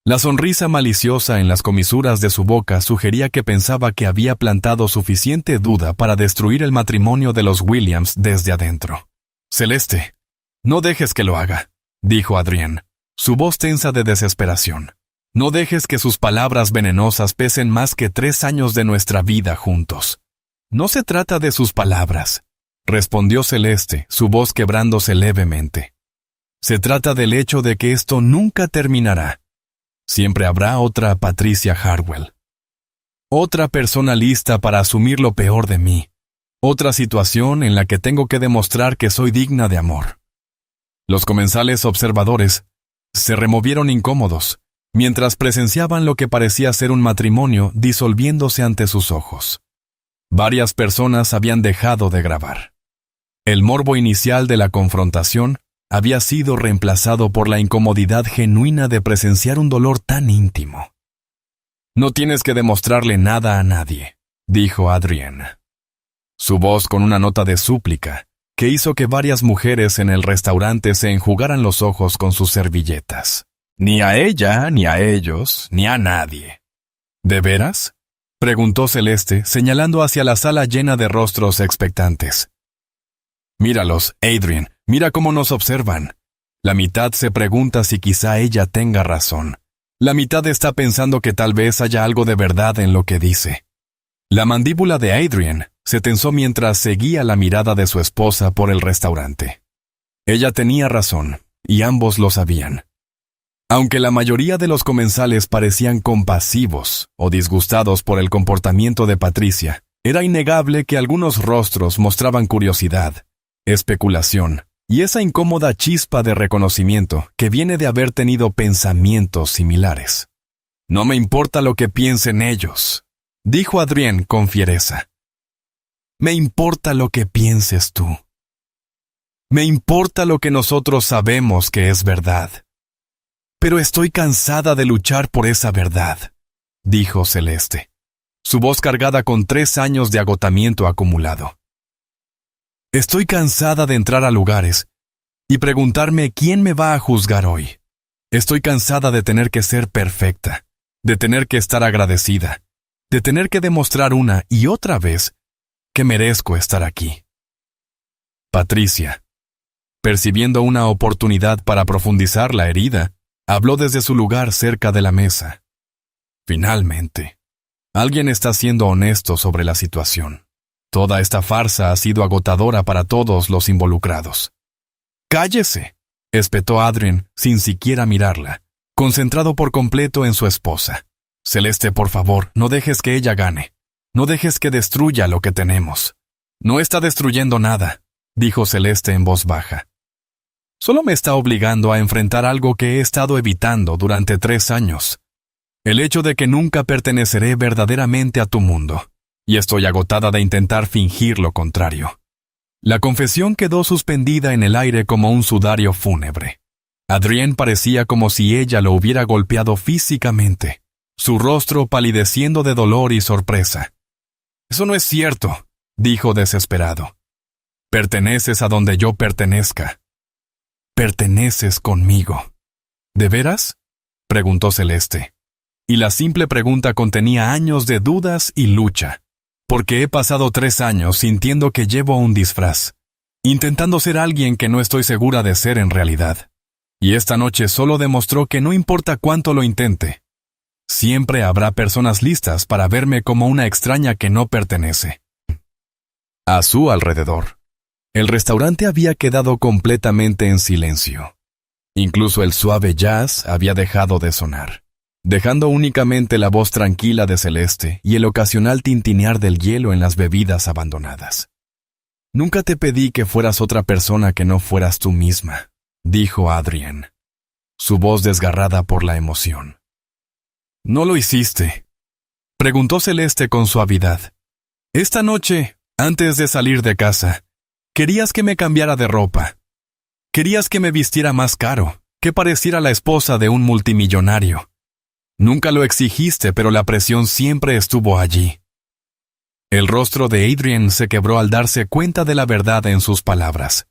La sonrisa maliciosa en las comisuras de su boca sugería que pensaba que había plantado suficiente duda para destruir el matrimonio de los Williams desde adentro. «Celeste, no dejes que lo haga», dijo Adrienne, su voz tensa de desesperación. «No dejes que sus palabras venenosas pesen más que 3 años de nuestra vida juntos». «No se trata de sus palabras», respondió Celeste, su voz quebrándose levemente. «Se trata del hecho de que esto nunca terminará. Siempre habrá otra Patricia Hartwell. Otra persona lista para asumir lo peor de mí. Otra situación en la que tengo que demostrar que soy digna de amor». Los comensales observadores se removieron incómodos, mientras presenciaban lo que parecía ser un matrimonio disolviéndose ante sus ojos. Varias personas habían dejado de grabar. El morbo inicial de la confrontación había sido reemplazado por la incomodidad genuina de presenciar un dolor tan íntimo. «No tienes que demostrarle nada a nadie», dijo Adrienne. Su voz con una nota de súplica que hizo que varias mujeres en el restaurante se enjugaran los ojos con sus servilletas. «Ni a ella, ni a ellos, ni a nadie». «¿De veras?», preguntó Celeste, señalando hacia la sala llena de rostros expectantes. «Míralos, Adrienne, mira cómo nos observan. La mitad se pregunta si quizá ella tenga razón. La mitad está pensando que tal vez haya algo de verdad en lo que dice». La mandíbula de Adrienne se tensó mientras seguía la mirada de su esposa por el restaurante. Ella tenía razón, y ambos lo sabían. Aunque la mayoría de los comensales parecían compasivos o disgustados por el comportamiento de Patricia, era innegable que algunos rostros mostraban curiosidad, especulación y esa incómoda chispa de reconocimiento que viene de haber tenido pensamientos similares. «No me importa lo que piensen ellos», dijo Adrienne con fiereza. Me importa lo que pienses tú. Me importa lo que nosotros sabemos que es verdad. Pero estoy cansada de luchar por esa verdad, dijo Celeste, su voz cargada con 3 años de agotamiento acumulado. Estoy cansada de entrar a lugares y preguntarme quién me va a juzgar hoy. Estoy cansada de tener que ser perfecta, de tener que estar agradecida, de tener que demostrar una y otra vez que merezco estar aquí. Patricia, percibiendo una oportunidad para profundizar la herida, habló desde su lugar cerca de la mesa. Finalmente, alguien está siendo honesto sobre la situación. Toda esta farsa ha sido agotadora para todos los involucrados. ¡Cállese!, espetó Adrienne sin siquiera mirarla, concentrado por completo en su esposa. Celeste, por favor, no dejes que ella gane. No dejes que destruya lo que tenemos. No está destruyendo nada, dijo Celeste en voz baja. Solo me está obligando a enfrentar algo que he estado evitando durante 3 años. El hecho de que nunca perteneceré verdaderamente a tu mundo. Y estoy agotada de intentar fingir lo contrario. La confesión quedó suspendida en el aire como un sudario fúnebre. Adrienne parecía como si ella lo hubiera golpeado físicamente, su rostro palideciendo de dolor y sorpresa. Eso no es cierto, dijo desesperado. Perteneces a donde yo pertenezca. Perteneces conmigo. ¿De veras?, preguntó Celeste. Y la simple pregunta contenía años de dudas y lucha. Porque he pasado 3 años sintiendo que llevo un disfraz, intentando ser alguien que no estoy segura de ser en realidad. Y esta noche solo demostró que no importa cuánto lo intente, siempre habrá personas listas para verme como una extraña que no pertenece. A su alrededor, el restaurante había quedado completamente en silencio. Incluso el suave jazz había dejado de sonar, dejando únicamente la voz tranquila de Celeste y el ocasional tintinear del hielo en las bebidas abandonadas. Nunca te pedí que fueras otra persona que no fueras tú misma, dijo Adrienne, su voz desgarrada por la emoción. ¿No lo hiciste?, preguntó Celeste con suavidad. Esta noche, antes de salir de casa, querías que me cambiara de ropa. Querías que me vistiera más caro, que pareciera la esposa de un multimillonario. Nunca lo exigiste, pero la presión siempre estuvo allí. El rostro de Adrienne se quebró al darse cuenta de la verdad en sus palabras.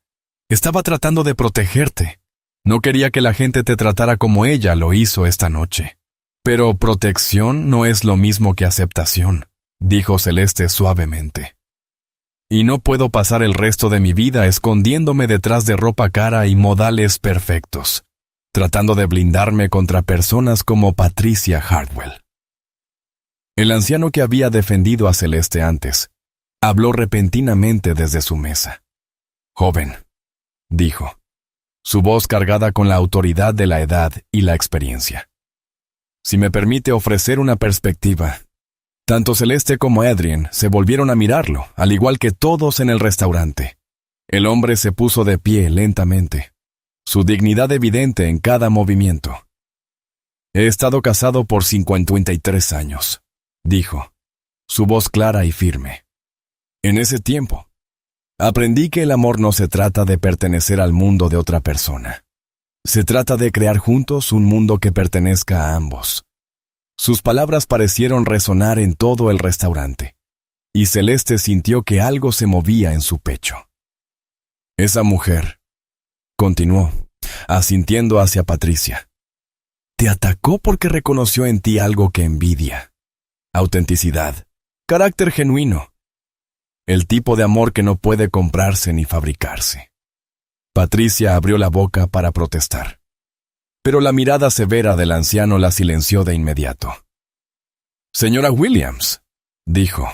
Estaba tratando de protegerte. No quería que la gente te tratara como ella lo hizo esta noche. Pero protección no es lo mismo que aceptación, dijo Celeste suavemente. Y no puedo pasar el resto de mi vida escondiéndome detrás de ropa cara y modales perfectos, tratando de blindarme contra personas como Patricia Hartwell. El anciano que había defendido a Celeste antes, habló repentinamente desde su mesa. Joven, dijo, su voz cargada con la autoridad de la edad y la experiencia. Si me permite ofrecer una perspectiva, tanto Celeste como Adrienne se volvieron a mirarlo, al igual que todos en el restaurante. El hombre se puso de pie lentamente, su dignidad evidente en cada movimiento. He estado casado por 53 años, dijo, su voz clara y firme. En ese tiempo, aprendí que el amor no se trata de pertenecer al mundo de otra persona. Se trata de crear juntos un mundo que pertenezca a ambos. Sus palabras parecieron resonar en todo el restaurante, y Celeste sintió que algo se movía en su pecho. Esa mujer, continuó, asintiendo hacia Patricia, te atacó porque reconoció en ti algo que envidia. Autenticidad, carácter genuino. El tipo de amor que no puede comprarse ni fabricarse. Patricia abrió la boca para protestar, pero la mirada severa del anciano la silenció de inmediato. Señora Williams, dijo,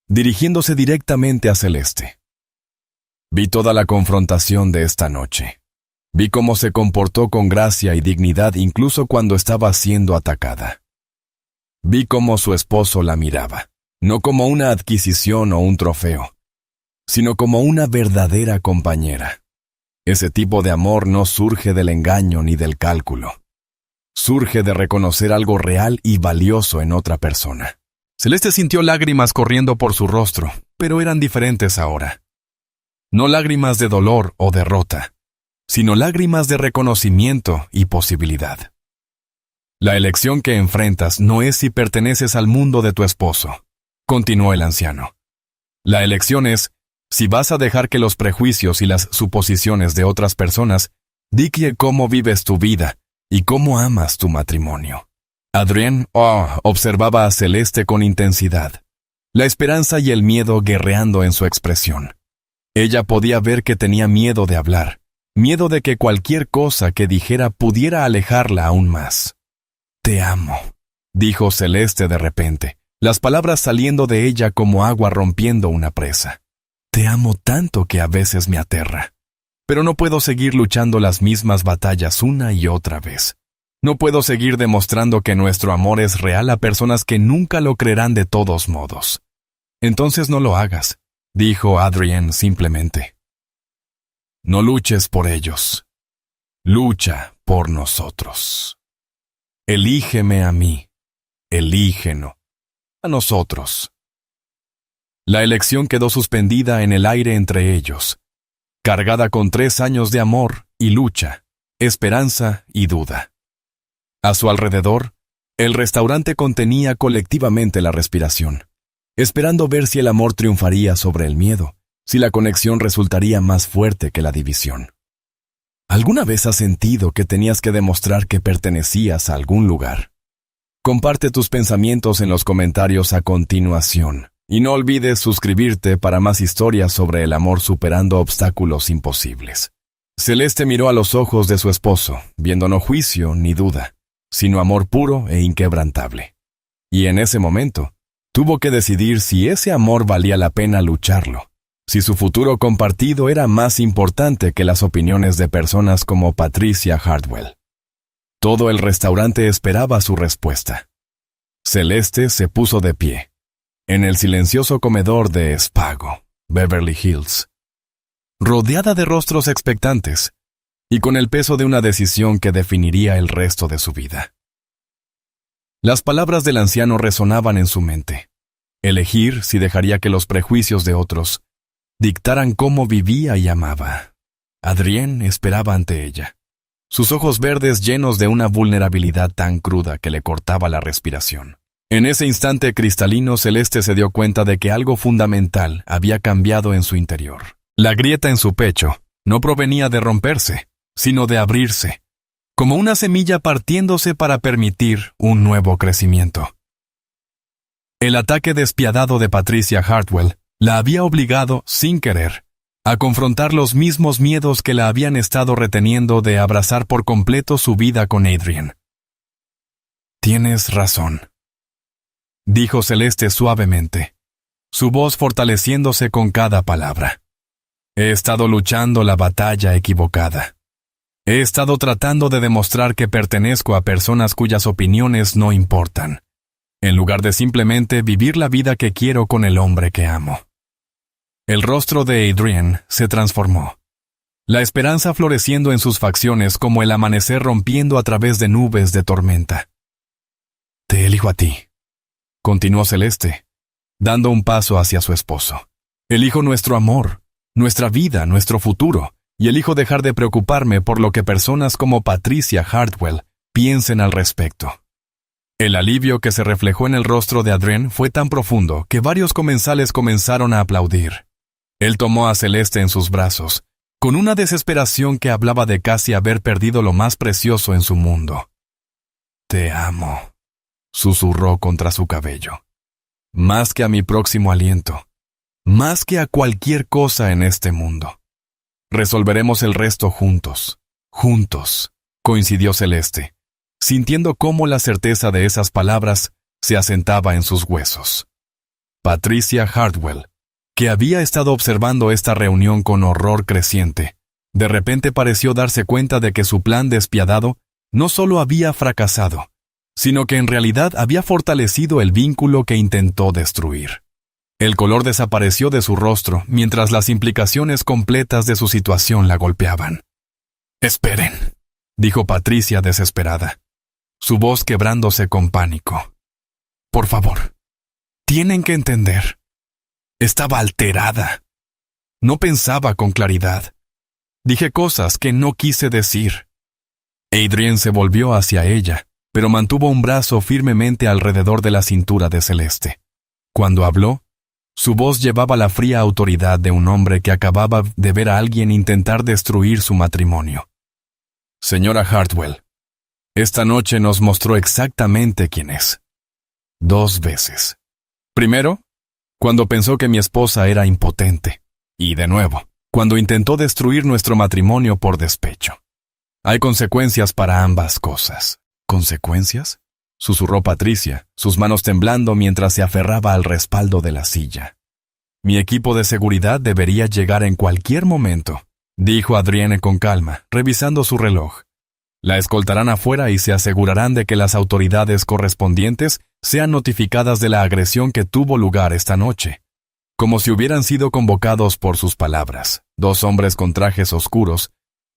dirigiéndose directamente a Celeste. Vi toda la confrontación de esta noche. Vi cómo se comportó con gracia y dignidad incluso cuando estaba siendo atacada. Vi cómo su esposo la miraba, no como una adquisición o un trofeo, sino como una verdadera compañera. Ese tipo de amor no surge del engaño ni del cálculo. Surge de reconocer algo real y valioso en otra persona. Celeste sintió lágrimas corriendo por su rostro, pero eran diferentes ahora. No lágrimas de dolor o derrota, sino lágrimas de reconocimiento y posibilidad. La elección que enfrentas no es si perteneces al mundo de tu esposo, continuó el anciano. La elección es si vas a dejar que los prejuicios y las suposiciones de otras personas dicten cómo vives tu vida y cómo amas tu matrimonio. Adrienne observaba a Celeste con intensidad, la esperanza y el miedo guerreando en su expresión. Ella podía ver que tenía miedo de hablar, miedo de que cualquier cosa que dijera pudiera alejarla aún más. «Te amo», dijo Celeste de repente, las palabras saliendo de ella como agua rompiendo una presa. «Te amo tanto que a veces me aterra. Pero no puedo seguir luchando las mismas batallas una y otra vez. No puedo seguir demostrando que nuestro amor es real a personas que nunca lo creerán de todos modos». «Entonces no lo hagas», dijo Adrienne simplemente. «No luches por ellos. Lucha por nosotros. Elígeme a mí. Elígenos a nosotros». La elección quedó suspendida en el aire entre ellos, cargada con 3 años de amor y lucha, esperanza y duda. A su alrededor, el restaurante contenía colectivamente la respiración, esperando ver si el amor triunfaría sobre el miedo, si la conexión resultaría más fuerte que la división. ¿Alguna vez has sentido que tenías que demostrar que pertenecías a algún lugar? Comparte tus pensamientos en los comentarios a continuación, y no olvides suscribirte para más historias sobre el amor superando obstáculos imposibles. Celeste miró a los ojos de su esposo, viendo no juicio ni duda, sino amor puro e inquebrantable. Y en ese momento, tuvo que decidir si ese amor valía la pena lucharlo, si su futuro compartido era más importante que las opiniones de personas como Patricia Hartwell. Todo el restaurante esperaba su respuesta. Celeste se puso de pie, en el silencioso comedor de Spago, Beverly Hills, rodeada de rostros expectantes, y con el peso de una decisión que definiría el resto de su vida. Las palabras del anciano resonaban en su mente. Elegir si dejaría que los prejuicios de otros dictaran cómo vivía y amaba. Adrienne esperaba ante ella, sus ojos verdes llenos de una vulnerabilidad tan cruda que le cortaba la respiración. En ese instante cristalino, Celeste se dio cuenta de que algo fundamental había cambiado en su interior. La grieta en su pecho no provenía de romperse, sino de abrirse, como una semilla partiéndose para permitir un nuevo crecimiento. El ataque despiadado de Patricia Hartwell la había obligado, sin querer, a confrontar los mismos miedos que la habían estado reteniendo de abrazar por completo su vida con Adrienne. «Tienes razón», dijo Celeste suavemente, su voz fortaleciéndose con cada palabra. «He estado luchando la batalla equivocada. He estado tratando de demostrar que pertenezco a personas cuyas opiniones no importan, en lugar de simplemente vivir la vida que quiero con el hombre que amo». El rostro de Adrienne se transformó, la esperanza floreciendo en sus facciones como el amanecer rompiendo a través de nubes de tormenta. «Te elijo a ti», continuó Celeste, dando un paso hacia su esposo. «Elijo nuestro amor, nuestra vida, nuestro futuro, y elijo dejar de preocuparme por lo que personas como Patricia Hartwell piensen al respecto». El alivio que se reflejó en el rostro de Adrienne fue tan profundo que varios comensales comenzaron a aplaudir. Él tomó a Celeste en sus brazos, con una desesperación que hablaba de casi haber perdido lo más precioso en su mundo. «Te amo», susurró contra su cabello. «Más que a mi próximo aliento, más que a cualquier cosa en este mundo. Resolveremos el resto juntos, coincidió Celeste, sintiendo cómo la certeza de esas palabras se asentaba en sus huesos. Patricia Hartwell, que había estado observando esta reunión con horror creciente, de repente pareció darse cuenta de que su plan despiadado no solo había fracasado, sino que en realidad había fortalecido el vínculo que intentó destruir. El color desapareció de su rostro mientras las implicaciones completas de su situación la golpeaban. «Esperen», dijo Patricia desesperada, su voz quebrándose con pánico. «Por favor, Tienen que entender. Estaba alterada. No pensaba con claridad. Dije cosas que no quise decir. Adrienne se volvió hacia ella, pero mantuvo un brazo firmemente alrededor de la cintura de Celeste. Cuando habló, su voz llevaba la fría autoridad de un hombre que acababa de ver a alguien intentar destruir su matrimonio. Señora Hartwell, esta noche nos mostró exactamente quién es. 2 veces. Primero, cuando pensó que mi esposa era impotente. Y de nuevo, cuando intentó destruir nuestro matrimonio por despecho. Hay consecuencias para ambas cosas. ¿Consecuencias?, susurró Patricia, sus manos temblando mientras se aferraba al respaldo de la silla. Mi equipo de seguridad debería llegar en cualquier momento, dijo Adrienne con calma, revisando su reloj. La escoltarán afuera y se asegurarán de que las autoridades correspondientes sean notificadas de la agresión que tuvo lugar esta noche. Como si hubieran sido convocados por sus palabras, 2 hombres con trajes oscuros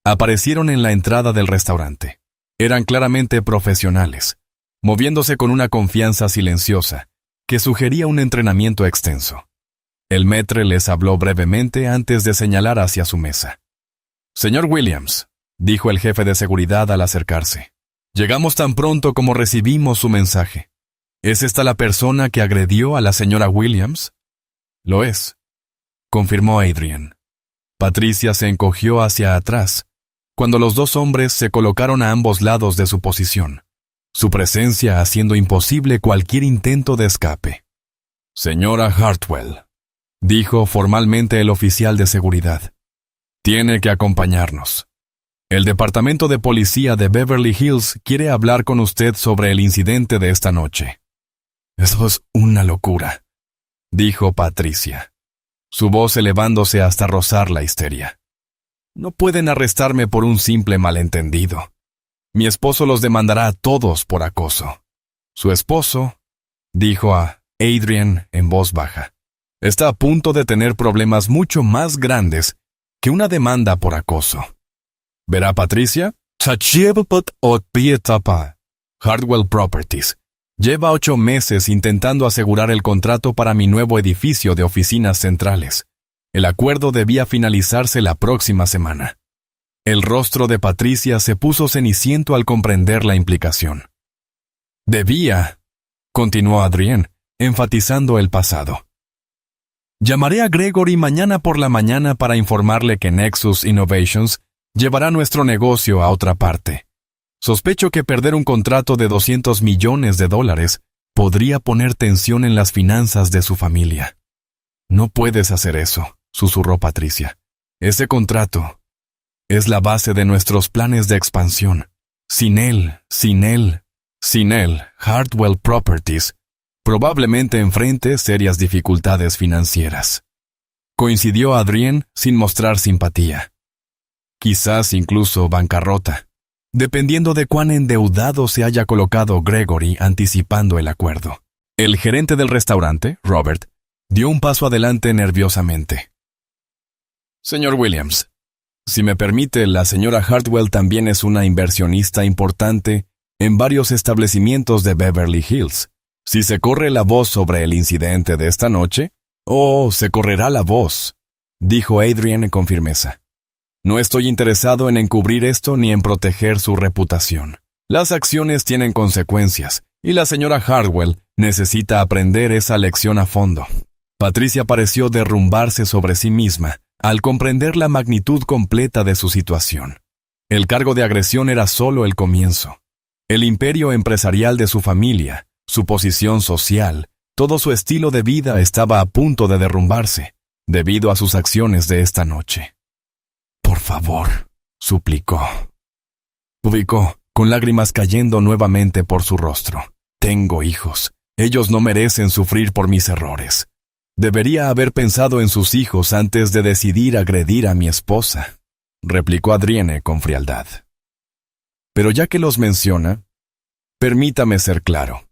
aparecieron en la entrada del restaurante. Eran claramente profesionales, moviéndose con una confianza silenciosa que sugería un entrenamiento extenso. El maître les habló brevemente antes de señalar hacia su mesa. Señor Williams, dijo el jefe de seguridad al acercarse, llegamos tan pronto como recibimos su mensaje. ¿Es esta la persona que agredió a la señora Williams? Lo es, confirmó Adrienne. Patricia se encogió hacia atrás cuando los 2 hombres se colocaron a ambos lados de su posición, su presencia haciendo imposible cualquier intento de escape. Señora Hartwell, dijo formalmente el oficial de seguridad, tiene que acompañarnos. El departamento de policía de Beverly Hills quiere hablar con usted sobre el incidente de esta noche. Eso es una locura, dijo Patricia, su voz elevándose hasta rozar la histeria. No pueden arrestarme por un simple malentendido. Mi esposo los demandará a todos por acoso. Su esposo, dijo a Adrienne en voz baja, está a punto de tener problemas mucho más grandes que una demanda por acoso. ¿Verá, Patricia? Hartwell Properties lleva 8 meses intentando asegurar el contrato para mi nuevo edificio de oficinas centrales. El acuerdo debía finalizarse la próxima semana. El rostro de Patricia se puso ceniciento al comprender la implicación. Debía, continuó Adrienne, enfatizando el pasado. Llamaré a Gregory mañana por la mañana para informarle que Nexus Innovations llevará nuestro negocio a otra parte. Sospecho que perder un contrato de $200 millones podría poner tensión en las finanzas de su familia. No puedes hacer eso, susurró Patricia. Ese contrato es la base de nuestros planes de expansión. Sin él, Hartwell Properties probablemente enfrente serias dificultades financieras. Coincidió Adrienne sin mostrar simpatía. Quizás incluso bancarrota, dependiendo de cuán endeudado se haya colocado Gregory anticipando el acuerdo. El gerente del restaurante, Robert, dio un paso adelante nerviosamente. Señor Williams, si me permite, la señora Hartwell también es una inversionista importante en varios establecimientos de Beverly Hills. Si se corre la voz sobre el incidente de esta noche, se correrá la voz, dijo Adrienne con firmeza. No estoy interesado en encubrir esto ni en proteger su reputación. Las acciones tienen consecuencias, y la señora Hartwell necesita aprender esa lección a fondo. Patricia pareció derrumbarse sobre sí misma al comprender la magnitud completa de su situación. El cargo de agresión era solo el comienzo. El imperio empresarial de su familia, su posición social, todo su estilo de vida estaba a punto de derrumbarse, debido a sus acciones de esta noche. Por favor, suplicó. Ubicó, con lágrimas cayendo nuevamente por su rostro. Tengo hijos. Ellos no merecen sufrir por mis errores. Debería haber pensado en sus hijos antes de decidir agredir a mi esposa, replicó Adrienne con frialdad. Pero ya que los menciona, permítame ser claro.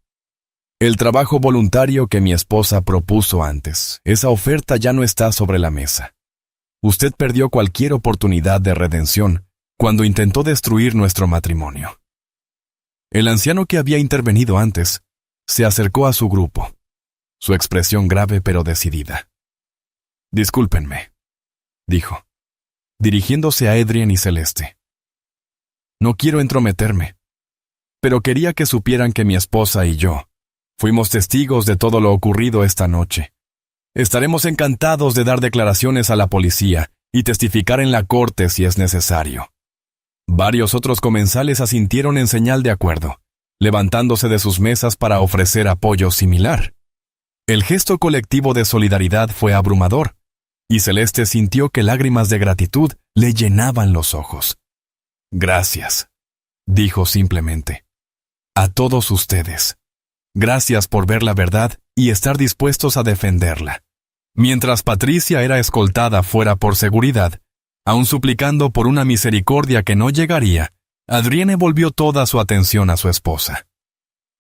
El trabajo voluntario que mi esposa propuso antes, esa oferta ya no está sobre la mesa. Usted perdió cualquier oportunidad de redención cuando intentó destruir nuestro matrimonio. El anciano que había intervenido antes se acercó a su grupo. su expresión grave pero decidida. «Discúlpenme», dijo, dirigiéndose a Adrien y Celeste. «No quiero entrometerme, pero quería que supieran que mi esposa y yo fuimos testigos de todo lo ocurrido esta noche. Estaremos encantados de dar declaraciones a la policía y testificar en la corte si es necesario». Varios otros comensales asintieron en señal de acuerdo, levantándose de sus mesas para ofrecer apoyo similar. El gesto colectivo de solidaridad fue abrumador, y Celeste sintió que lágrimas de gratitud le llenaban los ojos. «Gracias», dijo simplemente. «A todos ustedes. Gracias por ver la verdad y estar dispuestos a defenderla». Mientras Patricia era escoltada fuera por seguridad, aun suplicando por una misericordia que no llegaría, Adrienne volvió toda su atención a su esposa.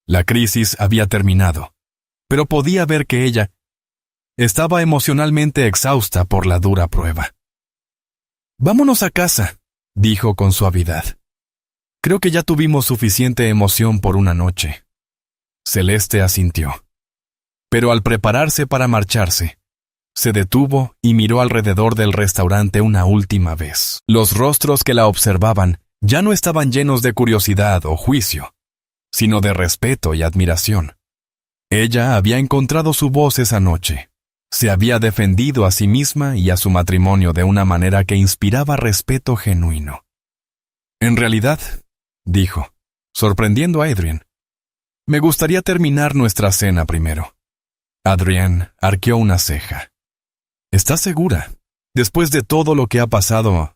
La crisis había terminado, pero podía ver que ella estaba emocionalmente exhausta por la dura prueba. «Vámonos a casa», dijo con suavidad. «Creo que ya tuvimos suficiente emoción por una noche». Celeste asintió. Pero al prepararse para marcharse, se detuvo y miró alrededor del restaurante una última vez. Los rostros que la observaban ya no estaban llenos de curiosidad o juicio, sino de respeto y admiración. Ella había encontrado su voz esa noche. Se había defendido a sí misma y a su matrimonio de una manera que inspiraba respeto genuino. «En realidad», dijo, sorprendiendo a Adrien, «me gustaría terminar nuestra cena primero». Adrien arqueó una ceja. «¿Estás segura? Después de todo lo que ha pasado...»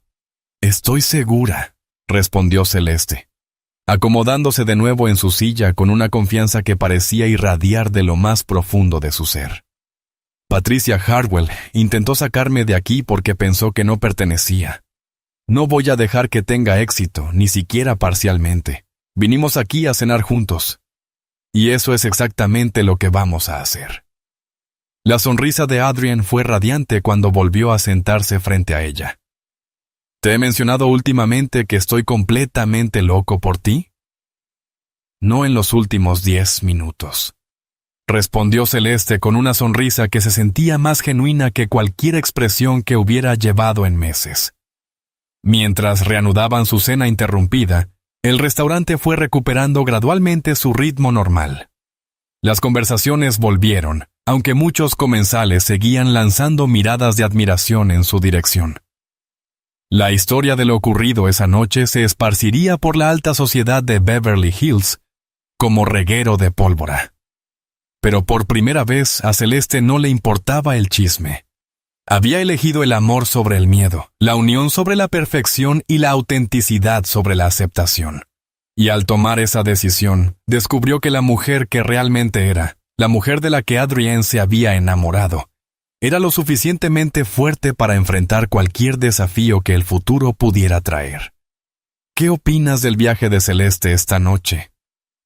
«Estoy segura», respondió Celeste, acomodándose de nuevo en su silla con una confianza que parecía irradiar de lo más profundo de su ser. «Patricia Hartwell intentó sacarme de aquí porque pensó que no pertenecía. No voy a dejar que tenga éxito, ni siquiera parcialmente. Vinimos aquí a cenar juntos. Y eso es exactamente lo que vamos a hacer». La sonrisa de Adrien fue radiante cuando volvió a sentarse frente a ella. «¿Te he mencionado últimamente que estoy completamente loco por ti?» «No en los últimos 10 minutos», respondió Celeste con una sonrisa que se sentía más genuina que cualquier expresión que hubiera llevado en meses. Mientras reanudaban su cena interrumpida, el restaurante fue recuperando gradualmente su ritmo normal. Las conversaciones volvieron, aunque muchos comensales seguían lanzando miradas de admiración en su dirección. La historia de lo ocurrido esa noche se esparciría por la alta sociedad de Beverly Hills como reguero de pólvora. Pero por primera vez a Celeste no le importaba el chisme. Había elegido el amor sobre el miedo, la unión sobre la perfección y la autenticidad sobre la aceptación. Y al tomar esa decisión, descubrió que la mujer que realmente era, la mujer de la que Adrienne se había enamorado, era lo suficientemente fuerte para enfrentar cualquier desafío que el futuro pudiera traer. ¿Qué opinas del viaje de Celeste esta noche?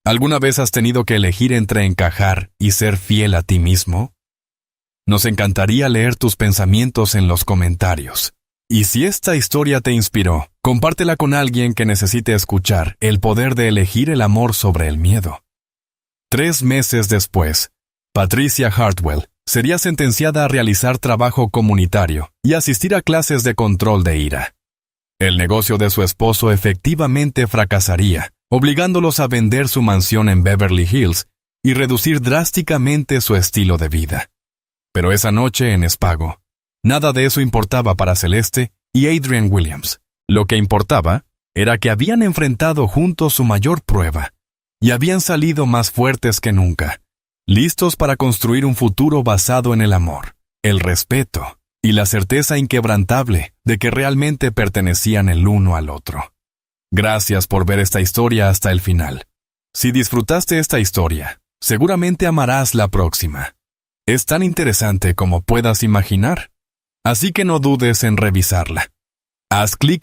¿Alguna vez has tenido que elegir entre encajar y ser fiel a ti mismo? Nos encantaría leer tus pensamientos en los comentarios. Y si esta historia te inspiró, compártela con alguien que necesite escuchar el poder de elegir el amor sobre el miedo. 3 meses después, Patricia Hartwell sería sentenciada a realizar trabajo comunitario y asistir a clases de control de ira. El negocio de su esposo efectivamente fracasaría, obligándolos a vender su mansión en Beverly Hills y reducir drásticamente su estilo de vida. Pero esa noche en Espago, nada de eso importaba para Celeste y Adrienne Williams. Lo que importaba era que habían enfrentado juntos su mayor prueba y habían salido más fuertes que nunca, listos para construir un futuro basado en el amor, el respeto y la certeza inquebrantable de que realmente pertenecían el uno al otro. Gracias por ver esta historia hasta el final. Si disfrutaste esta historia, seguramente amarás la próxima. Es tan interesante como puedas imaginar, así que no dudes en revisarla. Haz clic